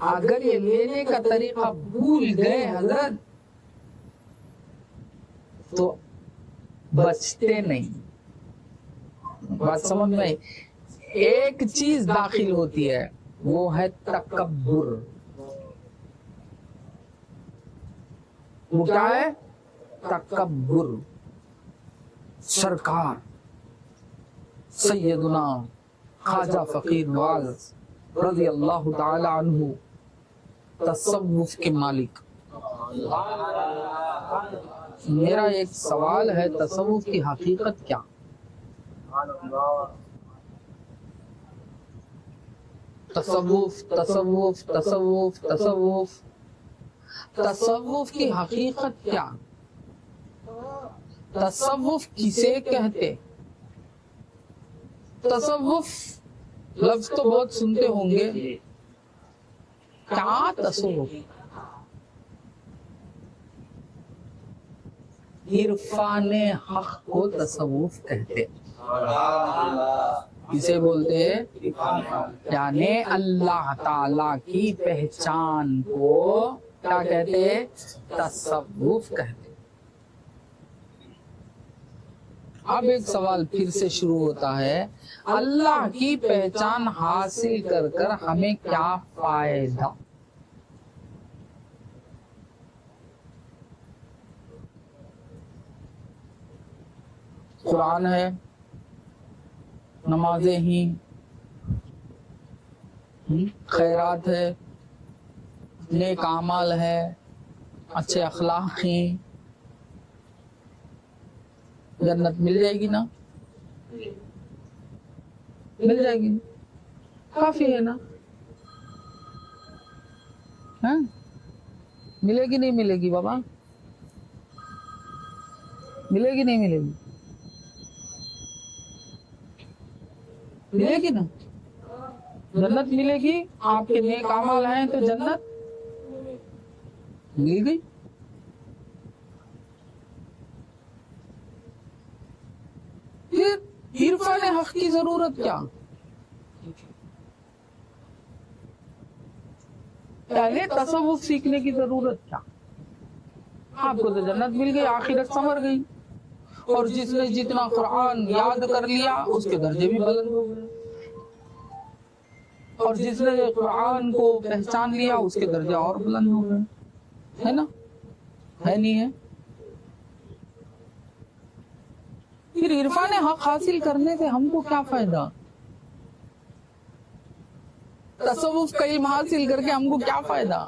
اگر یہ لینے کا طریقہ بھول گئے حضرت تو بچتے نہیں۔ بات سمجھ میں؟ ایک چیز داخل ہوتی ہے، وہ ہے تکبر۔ وہ کیا ہے؟ تکبر۔ سرکار سیدنا خواجہ فقیر نواز رضی اللہ تعالی عنہ تصوف کے مالک۔ میرا ایک سوال ہے، تصوف کی حقیقت کیا؟ تصوف تصوف تصوف تصوف تصوف کی حقیقت کیا؟ تصوف کسے کہتے؟ تصوف لفظ تو بہت سنتے ہوں گے، کیا تصوف؟ عرفان حق کو تصوف کہتے، اسے بولتے ہیں یعنی اللہ تعالی کی پہچان کو کیا کہتے؟ تصوف کہتے۔ اب ایک سوال پھر سے شروع ہوتا ہے، اللہ کی پہچان حاصل کر کر ہمیں کیا فائدہ؟ قرآن ہے، نمازیں ہی، خیرات ہے، نیک اعمال ہے، اچھے اخلاق ہیں، جنت مل جائے گی نا؟ مل جائے گی، کافی ہے نا؟ ہاں ملے گی نہیں ملے گی بابا؟ ملے گی نہیں ملے گی؟ ملے گی نا؟ جنت ملے گی، آپ کے نیک اعمال ہیں تو جنت مل گئی۔ پھر عرفان حق کی ضرورت کیا؟ پہلے تصوف سیکھنے کی ضرورت کیا؟ آپ کو تو جنت مل گئی، آخرت سنور گئی، اور جس نے جتنا قرآن یاد کر لیا اس کے درجے بھی بلند ہو گئے، اور جس نے قرآن کو پہچان لیا اس کے درجے اور بلند ہو گئے، ہے نا؟ ہے نہیں ہے؟ پھر عرفان حق حاصل کرنے سے ہم کو کیا فائدہ؟ تصوف کا علم حاصل کر کے ہم کو کیا فائدہ؟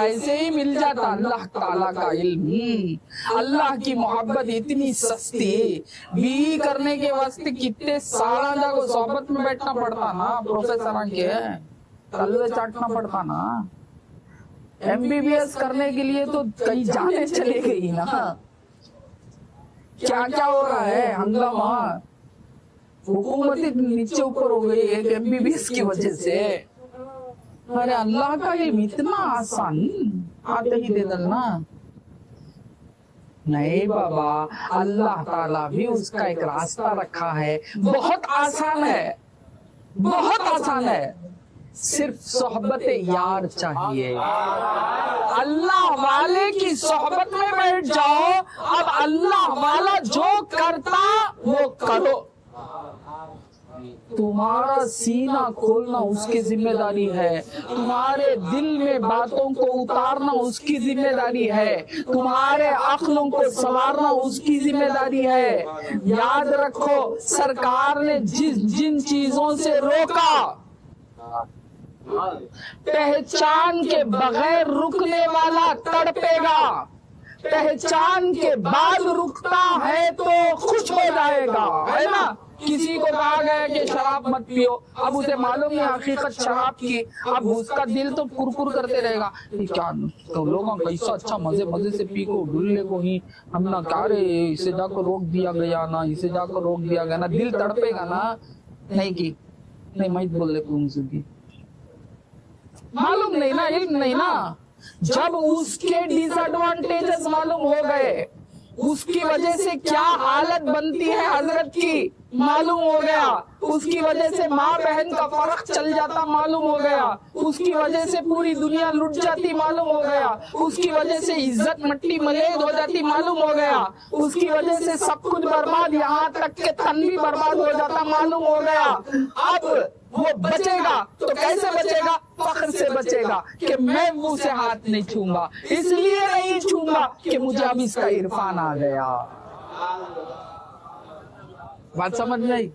ایسے ہی مل جاتا اللہ تعالیٰ کا علم. اللہ کی محبت اتنی سستی, بھی کرنے کے واسطے کتنے سالہ جاگو صحبت میں بیٹھنا پڑتا نا, پروفیسر کے کلوے چاٹنا پڑتا نا. MBBS کرنے کے لیے تو کئی جانے چلے گئی نا. کیا کیا ہو رہا ہے ہنگامہ, حکومت نیچے اوپر ہو گئی ہے MBBS کی وجہ سے. ارے اللہ کا علم اتنا آسان, آتے ہی دے دلنا. نہیں بابا, اللہ تعالیٰ بھی اس کا ایک راستہ رکھا ہے, بہت آسان ہے, بہت آسان ہے. صرف صحبت یار چاہیے. اللہ والے کی صحبت میں بیٹھ جاؤ, اب اللہ والا جو کرتا وہ کرو. تمہارا سینہ کھولنا اس کی ذمہ داری ہے, تمہارے دل میں باتوں کو اتارنا اس کی ذمہ داری ہے, تمہارے عقلوں کو سنوارنا اس کی ذمہ داری ہے. یاد رکھو, سرکار نے جن چیزوں سے روکا, پہچان کے بغیر رکنے والا تڑپے گا, پہچان کے بعد رکتا ہے تو خوش ہو جائے گا, ہے نا. کسی کو کہا گیا کہ شراب مت پیو, اب اسے معلوم ہے حقیقت شراب کی, اب اس کا دل تو کرکر کرتے رہے گا, کیا لوگوں کیسا اچھا مزے سے پی کو ڈلنے کو ہی ہم نہ کہہ رہے, اسے جا کر روک دیا گیا نا, اسے جا کر روک دیا گیا نا, دل تڑپے گا نا. نہیں کی نہیں, میں بول رہے کو کی معلوم نہیں نا, علم نہیں نا. جب اس کے ڈس ایڈوانٹیجز معلوم ہو گئے, اس کی وجہ سے کیا حالت بنتی ہے حضرت کی معلوم ہو گیا, اس کی وجہ سے ماں بہن کا فرق چل جاتا معلوم ہو گیا, اس کی وجہ سے پوری دنیا لٹ جاتی معلوم ہو گیا, اس کی وجہ سے عزت مٹی ملیز ہو جاتی معلوم ہو گیا, اس کی وجہ سے سب کچھ برباد, یہاں تک کہ تن بھی برباد ہو جاتا معلوم ہو گیا. اب وہ بچے گا تو کیسے بچے گا؟ فخر سے بچے گا کہ میں وہ سے ہاتھ نہیں چھوں گا, اس لیے نہیں چھوں گا کہ مجھے اب اس کا عرفان آ گیا. بات سمجھ نہیں؟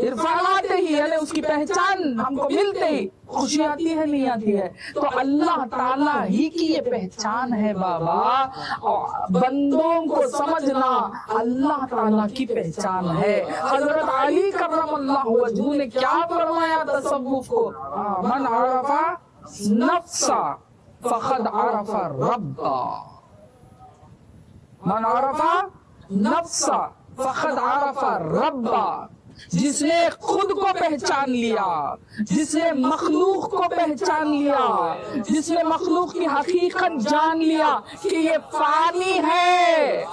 عرفان آتے ہی یعنی اس کی پہچان ہم کو ملتے ہی خوشی آتی ہے نہیں آتی ہے. تو اللہ تعالیٰ ہی کی یہ پہچان ہے بابا, بندوں کو سمجھنا اللہ تعالیٰ کی پہچان ہے. حضرت علی کرم اللہ وجہہ نے کیا فرمایا تصوف کو, من عرف نفسا فقد عرف ربا, من عرف نفسا فقد عرف ربا. جس نے خود کو پہچان لیا, جس نے مخلوق کو پہچان لیا, جس نے مخلوق کی حقیقت جان لیا کہ یہ فانی ہے,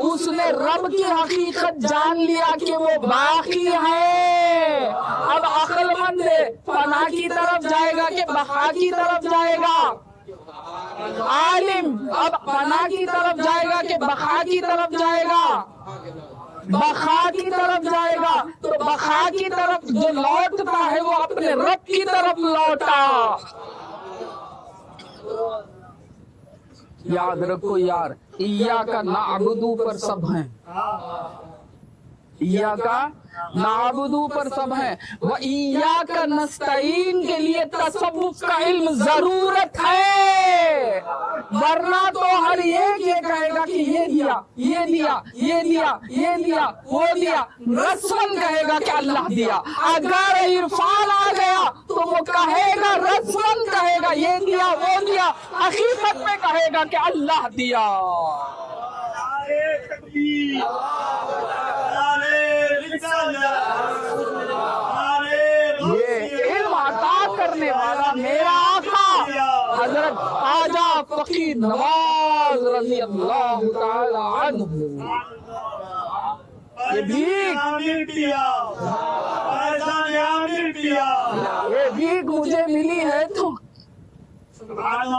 اس نے رب کی حقیقت جان لیا کہ وہ باقی ہے. اب عقل مند فنا کی طرف جائے گا کہ بقا کی طرف جائے گا, عالم اب فنا کی طرف جائے گا کہ بقا کی طرف جائے گا, بقا کی طرف جائے گا تو بقا کی طرف جو لوٹتا ہے وہ اپنے رب کی طرف لوٹا. یاد رکھو یار, ایاک نعبدو پر سب ہیں, ایاک نعبدو پر سب ہیں, وَإِيَّاكَ نَسْتَعِينَ کے لیے تصوف کا علم ضرورت ہے, ورنہ تو ہر ایک یہ کہے گا کہ یہ دیا, یہ دیا, یہ دیا, یہ دیا, وہ دیا, رسمن کہے گا کہ اللہ دیا. اگر عرفان آ گیا تو وہ کہے گا, رسمن کہے گا یہ دیا وہ دیا, حقیقت میں کہے گا کہ اللہ دیا. یہ علم عطا کرنے والا میرا آقا حضرت خواجہ فقیر نواز رضی اللہ تعالی عنہ. یہ بھیک مجھے ملی ہے تو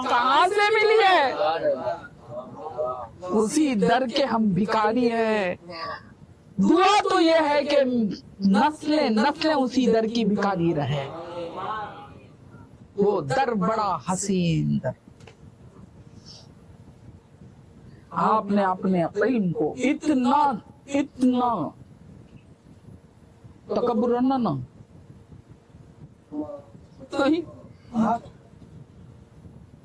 کہاں سے ملی ہے؟ اسی در کے ہم بھکاری ہیں. دعا تو یہ ہے کہ نسلیں اسی در کی بھکاری رہے. وہ در بڑا حسین در. آپ نے اپنے علم کو اتنا تکبر رہنا نا,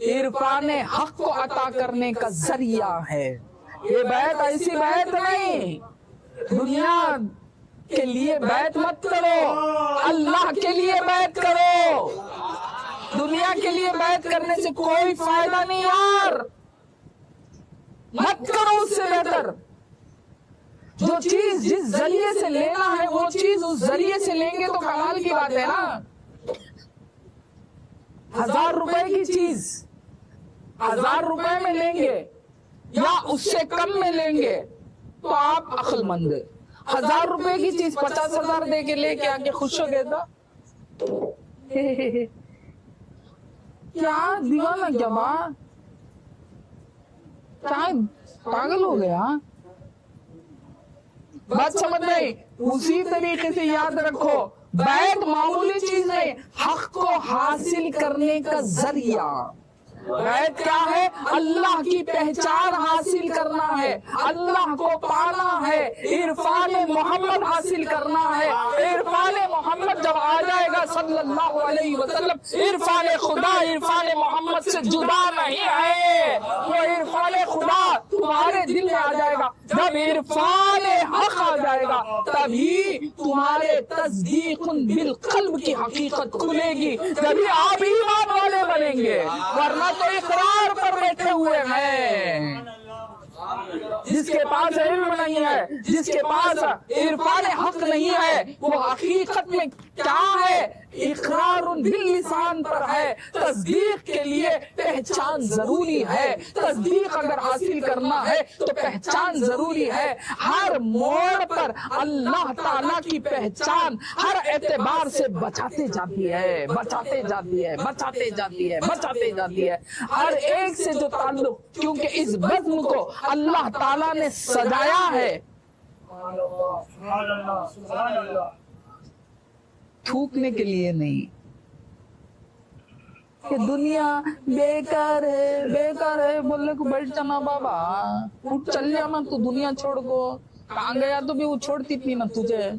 عرفان حق کو عطا کرنے کا ذریعہ ہے۔ یہ بیعت ایسی بیعت نہیں، دنیا کے لیے بیعت مت کرو، اللہ کے لیے بیعت کرو۔ دنیا کے لیے بیعت کرنے سے کوئی فائدہ نہیں یار، مت کرو، اس سے بہتر جو چیز جس ذریعے سے لینا ہے وہ چیز اس ذریعے سے لیں گے تو کمال کی بات ہے نا۔ 1000 روپے کی چیز 1000 روپے میں لیں گے یا اس سے کم میں لیں گے تو آپ عقل مند ہے۔ 1000 روپے کی چیز 50,000 دے کے لے کے آگے خوش ہو گئے تھا، کیا دیوانہ کیا بات، کیا پاگل ہو گیا؟ بات سمجھ نہیں؟ اسی طریقے سے یاد رکھو، بیعت معمولی چیز نہیں، حق کو حاصل کرنے کا ذریعہ۔ بیعت کیا ہے؟ اللہ کی پہچان حاصل کرنا ہے، اللہ کو پانا ہے، عرفان محمد حاصل کرنا ہے۔ عرفان محمد جب آ جائے گا صلی اللہ علیہ وسلم، عرفان خدا عرفان محمد سے جدا نہیں ہے، وہ عرفان خدا تمہارے دل میں آ جائے گا۔ جب عرفان حق آ جائے گا تبھی تمہارے تصدیق بالقلب کی حقیقت کھلے گی، جبھی آپ ایمان والے بنیں گے، ورنہ تو اقرار پر بیٹھے ہوئے ہیں۔ جس کے پاس علم نہیں ہے، جس کے پاس عرفان حق نہیں ہے، وہ حقیقت میں کیا ہے؟ اقرار باللسان پر ہے۔ تصدیق کے لیے پہچان ضروری ہے، تصدیق اگر حاصل کرنا ہے تو پہچان ضروری ہے۔ ہر موڑ پر اللہ تعالیٰ کی پہچان ہر اعتبار سے بچاتے جاتی ہے، بچاتے جاتی ہے، بچاتے جاتی ہے، بچاتے جاتی ہے۔ ہر ایک سے جو تعلق، کیونکہ اس بزم کو اللہ تعالیٰ نے سجایا ہے، تھوکنے کے لیے نہیں کہ دنیا بیکار ہے، بیکار ہے بولنے کو بیٹھ جانا بابا، اٹھ چل جانا تو دنیا چھوڑ کو، کہاں گیا تو بھی وہ چھوڑتی تھی نا تجھے۔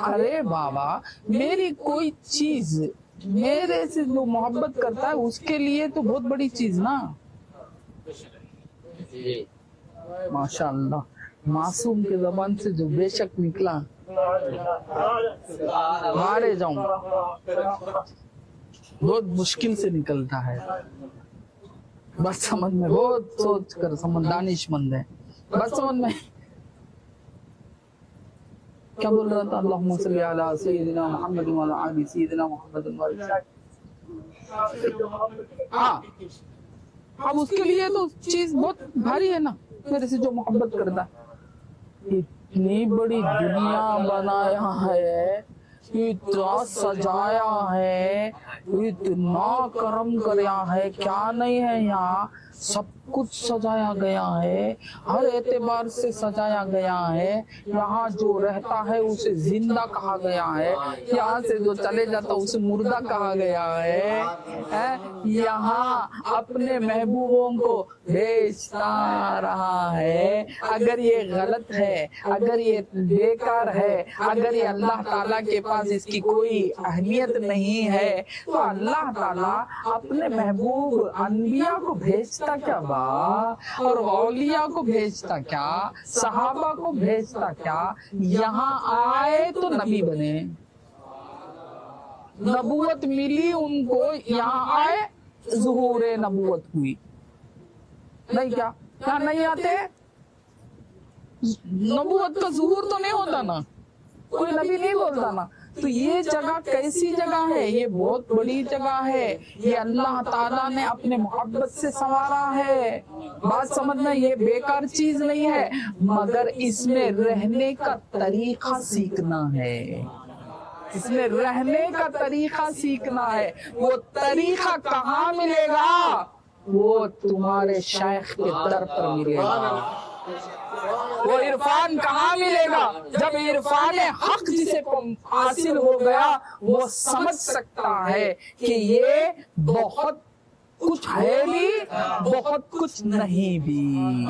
ارے بابا میری کوئی چیز میرے سے جو محبت کرتا ہے اس کے لیے تو بہت بڑی چیز نا۔ ماشاء اللہ معصوم کے زبان سے جو بے شک نکلا، مارے جاؤں، بہت مشکل سے نکلتا ہے، بس سمجھ میں بہت سوچ کر سمجھ، دانش مند ہے، بس سمجھ میں کیا بول رہا تھا؟ اللہم صلی علی سیدنا محمد وعلی آل سیدنا محمد وعلی۔ ہاں اب اس کے لیے تو چیز بہت بھاری ہے نا، میرے سے جو محبت کرتا ہے۔ اتنی بڑی دنیا بنایا ہے، اتنا سجایا ہے، اتنا کرم کریا ہے، کیا نہیں ہے یہاں، سب کچھ سجایا گیا ہے، ہر اعتبار سے سجایا گیا ہے۔ یہاں جو رہتا ہے اسے زندہ کہا گیا ہے، یہاں سے جو چلے جاتا اسے مردہ کہا گیا ہے۔ یہاں اپنے محبوبوں کو بھیجتا رہا ہے۔ اگر یہ غلط ہے، اگر یہ بیکار ہے، اگر یہ اللہ تعالیٰ کے پاس اس کی کوئی اہمیت نہیں ہے تو اللہ تعالیٰ اپنے محبوب انبیاء کو بھیجتا کیا اور اولیاء کو بھیجتا کیا، صحابہ کو بھیجتا کیا؟ یہاں آئے تو نبی بنے، نبوت ملی ان کو، یہاں آئے ظہور نبوت ہوئی، نہیں کیا؟ کیا نہیں آتے؟ نبوت کا ظہور تو نہیں ہوتا نا، کوئی نبی نہیں بولتا نا۔ تو یہ جگہ کیسی جگہ ہے؟ یہ بہت بڑی جگہ ہے، یہ اللہ تعالیٰ نے اپنے محبت سے سنوارا ہے۔ بات سمجھنا، یہ بیکار چیز نہیں ہے، مگر اس میں رہنے کا طریقہ سیکھنا ہے، اس میں رہنے کا طریقہ سیکھنا ہے۔ وہ طریقہ کہاں ملے گا؟ وہ تمہارے شیخ کے در پر ملے گا۔ وہ عرفان کہاں ملے گا؟ جب عرفان حق جسے حاصل ہو گیا وہ سمجھ سکتا ہے کہ یہ بہت کچھ ہے بھی بہت کچھ نہیں بھی،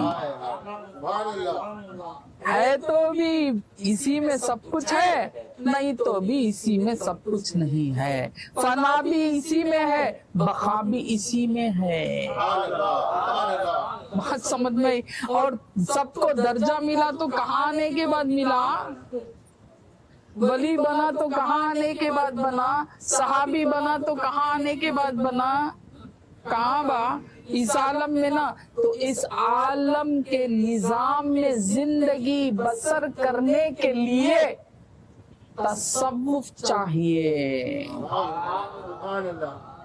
ہے تو بھی اسی میں سب کچھ ہے، نہیں تو بھی اسی میں سب کچھ نہیں ہے، فنا بھی اسی میں ہے، بقا بھی اسی میں ہے۔ بات سمجھ میں، اور سب کو درجہ ملا تو کہاں آنے کے بعد ملا؟ ولی بنا تو کہاں آنے کے بعد بنا؟ صحابی بنا تو کہاں آنے کے بعد بنا؟ کہاں با؟ اس عالم میں نا۔ تو اس عالم کے نظام میں زندگی بسر کرنے کے لیے تصوف چاہیے،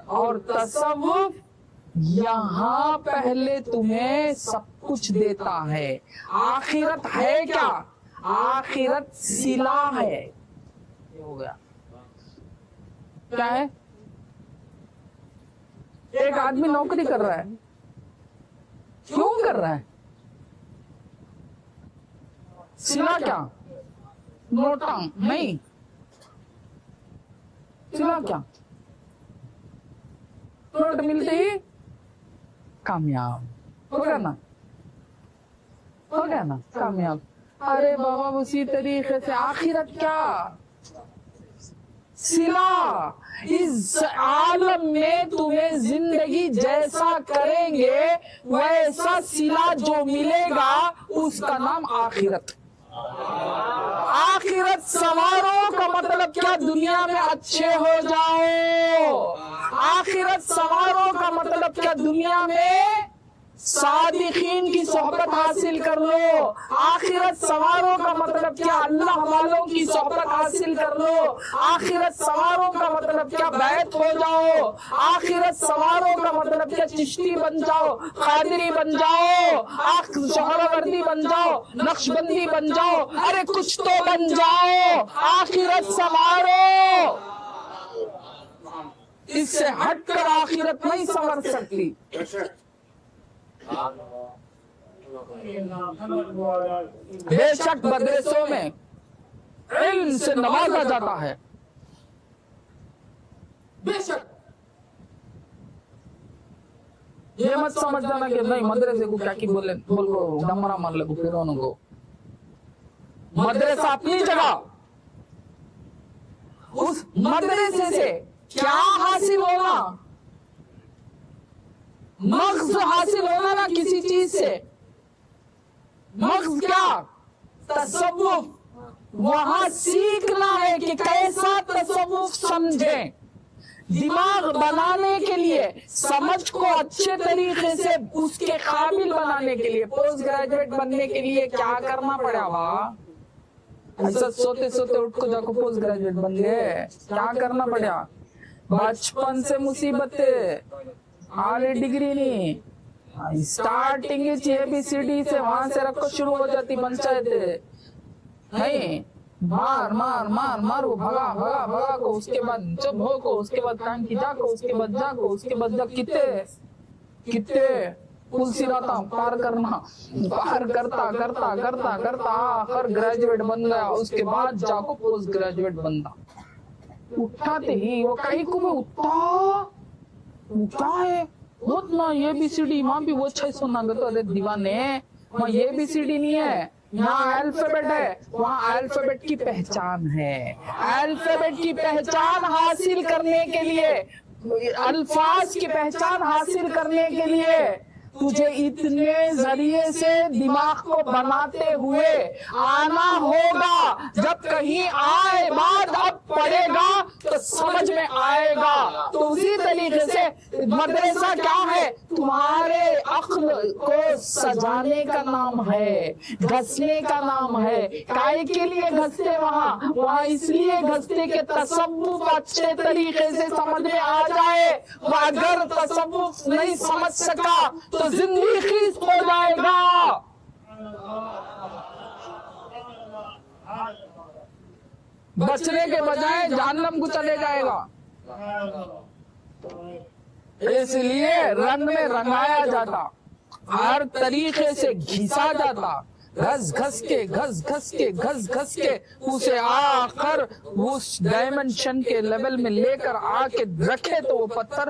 اور تصوف یہاں پہلے تمہیں سب کچھ دیتا ہے۔ آخرت ہے کیا؟ آخرت صلہ ہے۔ یہ ہو گیا کیا ہے؟ ایک آدمی نوکری کر رہا ہے، کیوں کر رہا ہے؟ صلہ کیا؟ نوٹا نہیں، صلہ کیا؟ نوٹ ملتے ہی کامیاب ہو گیا نا، ہو گیا نا کامیاب۔ ارے بابا اسی طریقے سے آخرت کیا؟ صلہ۔ اس عالم میں تمہیں زندگی جیسا کریں گے ویسا صلہ جو ملے گا اس کا نام آخرت۔ آخرت سوارو کا مطلب کیا؟ دنیا میں اچھے ہو جاؤ۔ آخرت سوارو کا مطلب کیا؟ دنیا میں صادقین کی صحبت حاصل کر لو۔ آخرت سواروں کا مطلب کیا؟ اللہ والوں کی صحبت حاصل کر لو۔ آخرت سواروں کا مطلب کیا؟ بیعت ہو جاؤ۔ آخرت سواروں کا مطلب کیا؟ چشتی بن جاؤ، قادری بن جاؤ، سہروردی بن جاؤ، نقش بندی بن جاؤ، ارے کچھ تو بن جاؤ۔ آخرت سوارو، اس سے ہٹ کر آخرت نہیں سنور سکتی۔ بے شک مدرسوں میں علم سے نوازا جاتا ہے، بے شک۔ یہ مت سمجھ جانا کہ نہیں مدرسے کو کیا کی بول کو ڈمرا مان لگو پھر انہوں کو۔ مدرسہ اپنی جگہ، اس مدرسے سے کیا حاصل ہونا؟ مغز حاصل ہونا نا کسی چیز سے۔ مغز کیا؟ تصوف۔ وہاں سیکھنا ہے کہ کیسا تصوف سمجھیں۔ دماغ بنانے کے لیے، سمجھ کو اچھے طریقے سے اس کے قابل بنانے کے لیے، پوسٹ گریجویٹ بننے کے لیے کیا کرنا پڑا وا؟ ایسا سوتے سوتے اٹھ کو جا کو پوسٹ گریجویٹ بن گئے؟ کیا کرنا پڑا؟ بچپن سے مصیبتیں، آلی ڈگری نہیں، سٹارٹنگ ABCD سے وہاں سے رکھو شروع ہو جاتی پنچایت نہیں، مار مار مار مار وہ بھگا بھگا بھگا کو، اس کے بعد جب ہو کو، اس کے بعد کام کی جا کو، اس کے بعد جا کو، اس کے بعد جا کتے پل سراتا پار کرنا، پار کرتا کرتا کرتا کرتا آخر گریجویٹ بن گیا، اس کے بعد جا کو پوسٹ گریجویٹ بننا۔ اٹھاتے ہی وہ کہیں کو میں کیا ہے اتنا ABCD، وہاں بھی وہ 600 نگتو ارے دیوانے، وہاں ABCD نہیں ہے، یہاں الفابیٹ ہے، وہاں الفابیٹ کی پہچان ہے۔ الفابیٹ کی پہچان حاصل کرنے کے لیے، الفاظ کی پہچان حاصل کرنے کے لیے تجھے اتنے ذریعے سے دماغ کو بناتے ہوئے آنا ہوگا۔ جب کہیں آئے بعد اب پڑھے گا تو سمجھ میں آئے گا۔ تو اسی طریقے سے مدرسہ کیا ہے؟ تمہارے عقل کو سجانے کا نام ہے، گھسنے کا نام ہے۔ کائے کے لیے گھستے وہاں اس لیے گھستے کہ تصوف اچھے طریقے سے سمجھ میں آ جائے۔ اگر تصوف نہیں سمجھ سکا تو زندگی خیز ہو جائے گا۔ بچنے کے بجائے جہنم کو چلے جائے گا۔ اس لیے رنگ میں رنگایا جاتا، ہر طریقے سے گھسا جاتا، گھس گھس کے اسے آخر اس ڈائمنشن کے لیول میں لے کر آ کے رکھے تو وہ پتھر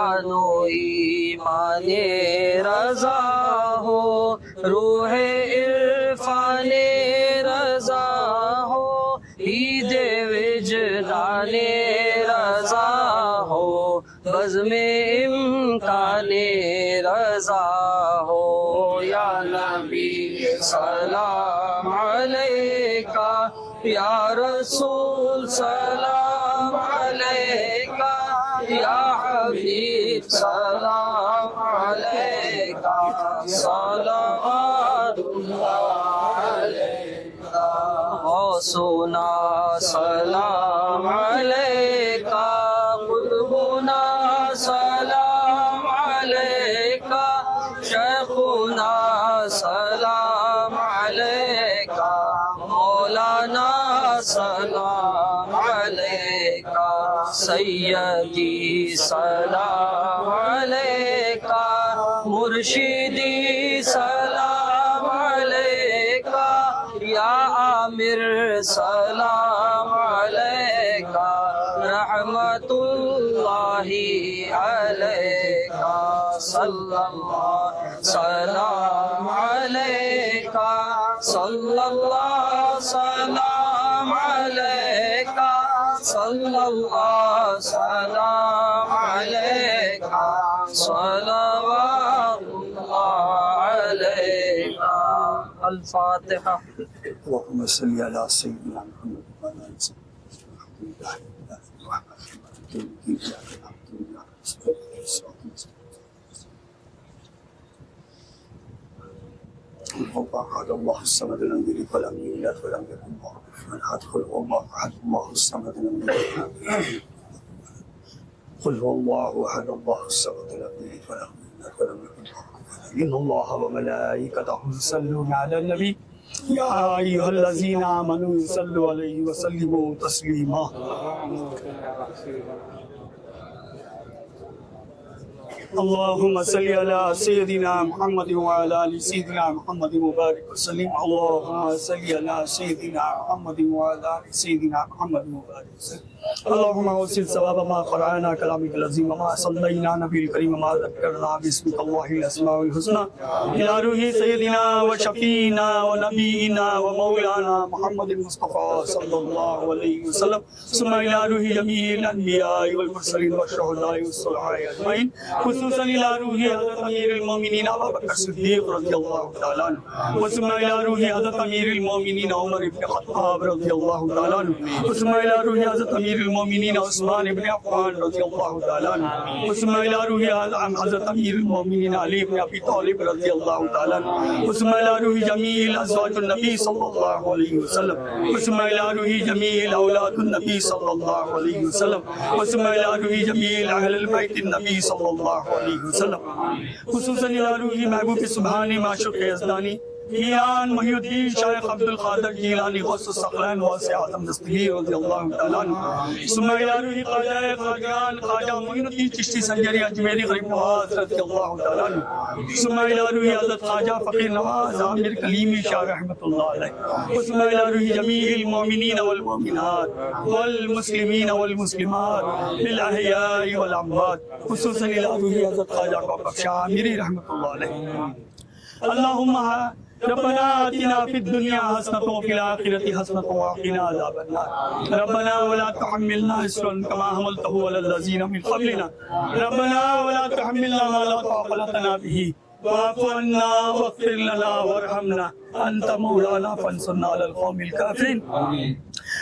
جان و ایمان رضا ہو، روح عرفان رضا ہو، عید وجدان رضا ہو، بزم امکان رضا ہو۔ یا نبی سلام علیکہ، یا رسول سلام علیکہ، یا حبیب سلام علیکہ، صلوات اللہ علیکہ۔ غوثنا سلام علیکہ، قطبنا سلام علیکہ، شیخنا سلام علیکہ، مولانا سلام علیکہ، سیدی سلام علیکہ، مرشدی سلام علیکہ، یا عامر سلام علیکہ، رحمت اللہ علیکہ، صلی اللہ سلام علیکہ، صلی اللہ سلام علیکہ، صلی اللہ سلام علیکہ، صلوات اللہ علیکہ۔ الفاتحہ۔ اللهم صل على سيدنا محمد وعلى آل سيدنا محمد۔ الله الصمد لم يلد ولم يولد ولم يكن له كفوا أحد. قل هو الله أحد الله الصمد لم يلد قل هو الله أحد الله الصمد لم يلد ولم يولد ولم يكن له كفوا أحد. إن الله وملائكته يصلون على النبي يا أيها الذين آمنوا صلوا عليه وسلموا تسليما۔ اللهم صل على سيدنا محمد وعلى آل سيدنا محمد وبارك وسلم۔ اللهم صل على سيدنا محمد وعلى آل سيدنا محمد وبارك وسلم۔ اللهم اوصل ثواب ما قرأنا كلامك العظيم وما صلينا نبي الكريم وما ذكرنا باسمك الله الأسماء الحسنى إلى روح سيدنا وشفينا ونبينا ومولانا محمد المصطفى صلى الله عليه وسلم، ثم إلى روح جميع الأنبياء والمرسلين والشهداء والصالحين أجمعين، خصوصا إلى روح حضرت أمير المؤمنين أبا بكر الصديق رضي الله تعالى عنه، وثم إلى روح حضرت أمير المؤمنين عمر بن الخطاب رضي الله تعالى عنه، وثم إلى روح حضرت أمير المؤمنين عثمان بن عفان رضي الله تعالى عنه، وثم إلى روح حضرت أمير المؤمنين علي بن أبي طالب رضي الله تعالى عنه، وثم إلى روح جميع أزواج النبي صلى الله عليه وسلم، وثم إلى روح جميع أولاد النبي صلى الله عليه وسلم، وثم إلى روح جميع أهل البيت النبي صلى الله عليه وسلم، خصوصا إلى روح محبوب سبحان معشوق یزدانی میران محی الدین شیخ عبد القادر جیلانی غوث الثقلین واسع اعظم دستگیر رضی اللہ تعالیٰ عنہ، ثم إلى روح خواجہ خواجان خواجہ معین الدین چشتی سنجری اجمیری غریب نواز رضی اللہ تعالیٰ عنہ، ثم إلى روح حضرت خواجہ فقیر نواز عامر کلیمی شاہ رحمۃ اللہ علیہ، ثم إلى روح جمیع المؤمنین والمؤمنات والمسلمین والمسلمات بالأحیاء والأموات، خصوصا إلى روح حضرت خواجہ کوکب شاہ عامری رحمۃ اللہ علیہ۔ اللہم ربنا آتنا في الدنيا حسنة وفي الآخرة حسنة وقنا عذاب النار، ربنا ولا تحملنا إصرا كما حملته على الذين من قبلنا، ربنا ولا تحملنا ما لا طاقة لنا به، واعف عنا واغفر لنا وارحمنا أنت مولانا فانصرنا على القوم الكافرين۔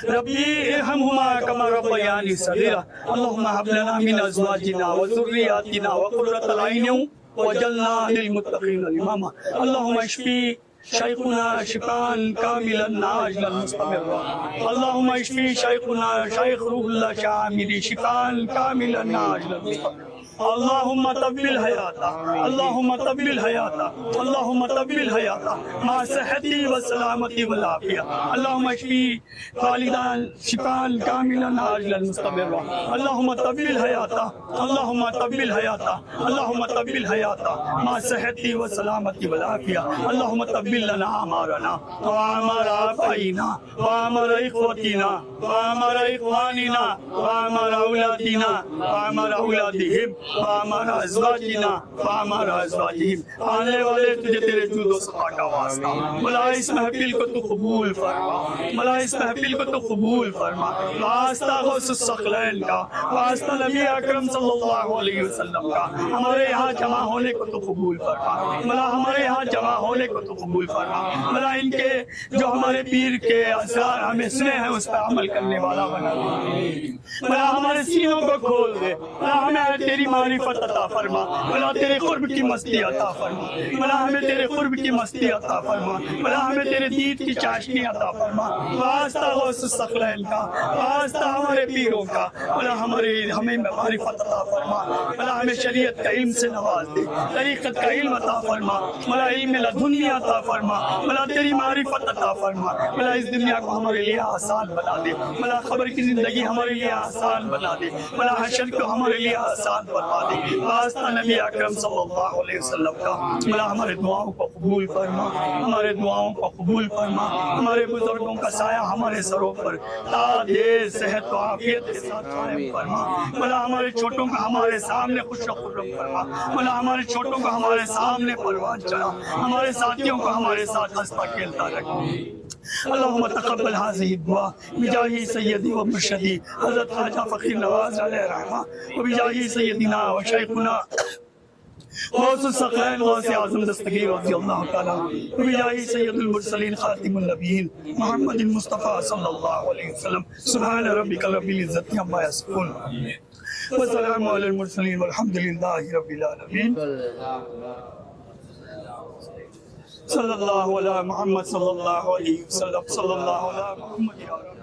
ربي ارحمهما كما ربياني صغيرا، اللهم هب لنا من أزواجنا وذرياتنا وقرة العين وجعلنا للمتقين إماما، اللهم اشفي شيخنا شفاء كاملا عاجلا مستمرا، اللهم اشفي شيخنا شيخ روح الله شامل شفاء كاملا عاجلا مستمرا، اللهم طول حياته، اللهم طول حياته، اللهم طول حياته مع صحتي وسلامتي والعافية، اللهم اشفي خالدا شفاء كاملا عاجلا مستمرا، اللهم طول حياته، اللهم طول حياته، اللهم طول حياته مع صحتي وسلامتي والعافية، اللهم طول لنا أعمارنا وأعمار آبائنا وأعمار إخوتنا وأعمار إخواننا وأعمار أولادنا وأعمار أولادهم عليهم وعلى أزواجنا وعلى أزواجهم آنے والے تجھے تیرے جود و صفا کا واسطہ مولا اس محفل کو تو قبول فرما مولا اس محفل کو تو قبول فرما واسطہ غوث الثقلین کا واسطہ نبی اکرم صلی اللہ علیہ وسلم کا ہمارے یہاں جمع ہونے کو تو قبول فرما مولا ہمارے یہاں جمع ہونے کو تو قبول فرما مولا ان کے جو ہمارے پیر کے اسرار ہمیں سنے ہیں اس پر عمل کرنے والا بنا دے مولا ہمارے سینوں کو کھول دے مولا ہمیں تیری معرفت عطا فرما مولا تیرے قرب کی مستی عطا فرما مولا ہمیں تیرے قرب کی مستی عطا فرما مولا ہمیں تیرے دید کی چاشنی عطا فرما واسطہ غوث الثقلین کا واسطہ ہمارے پیروں کا مولا ہمیں معرفت عطا فرما مولا ہمیں شریعت کا علم سے نواز دے طریقت کا علم عطا فرما مولا علم لدنی عطا فرما مولا تیری معرفت عطا فرما مولا اس دنیا کو ہمارے لیے آسان بنا دے مولا خبر کی زندگی ہمارے لیے آسان بنا دے مولا حشر کو ہمارے لیے آسان بنا دے واسطہ نبی اکرم صلی اللہ علیہ وسلم کا مولا ہمارے دعاؤں کو قبول فرما ہمارے دعاؤں کو قبول فرما ہمارے بزرگوں کا سایہ ہمارے سروں پر تا دیر صحت و عافیت کے ساتھ قائم فرما مولا ہمارے چھوٹوں کا ہمارے سامنے خوش و خرم فرما مولا ہمارے چھوٹوں کو ہمارے سامنے پروان چڑھا ہمارے ساتھیوں کو ہمارے ساتھ ہنستا کھیلتا رکھ اللہم تقبل هذه الدعاء بجاہ سیدی و مرشدی حضرت خواجہ فقیر نواز علیہ الرحمہ و بجاہ سیدنا و شیخنا غوث الثقلین غوث اعظم دستگیر رضی اللہ تعالیٰ و بجاہ سید المرسلین خاتم النبیین محمد المصطفیٰ صلی اللہ علیہ وسلم سبحان ربک رب العزت عما یصفون وسلام علی المرسلین والحمد للہ رب العالمین صلی اللہ علیہ محمد صلی اللہ علیہ وسلم صلی اللہ علیہ محمد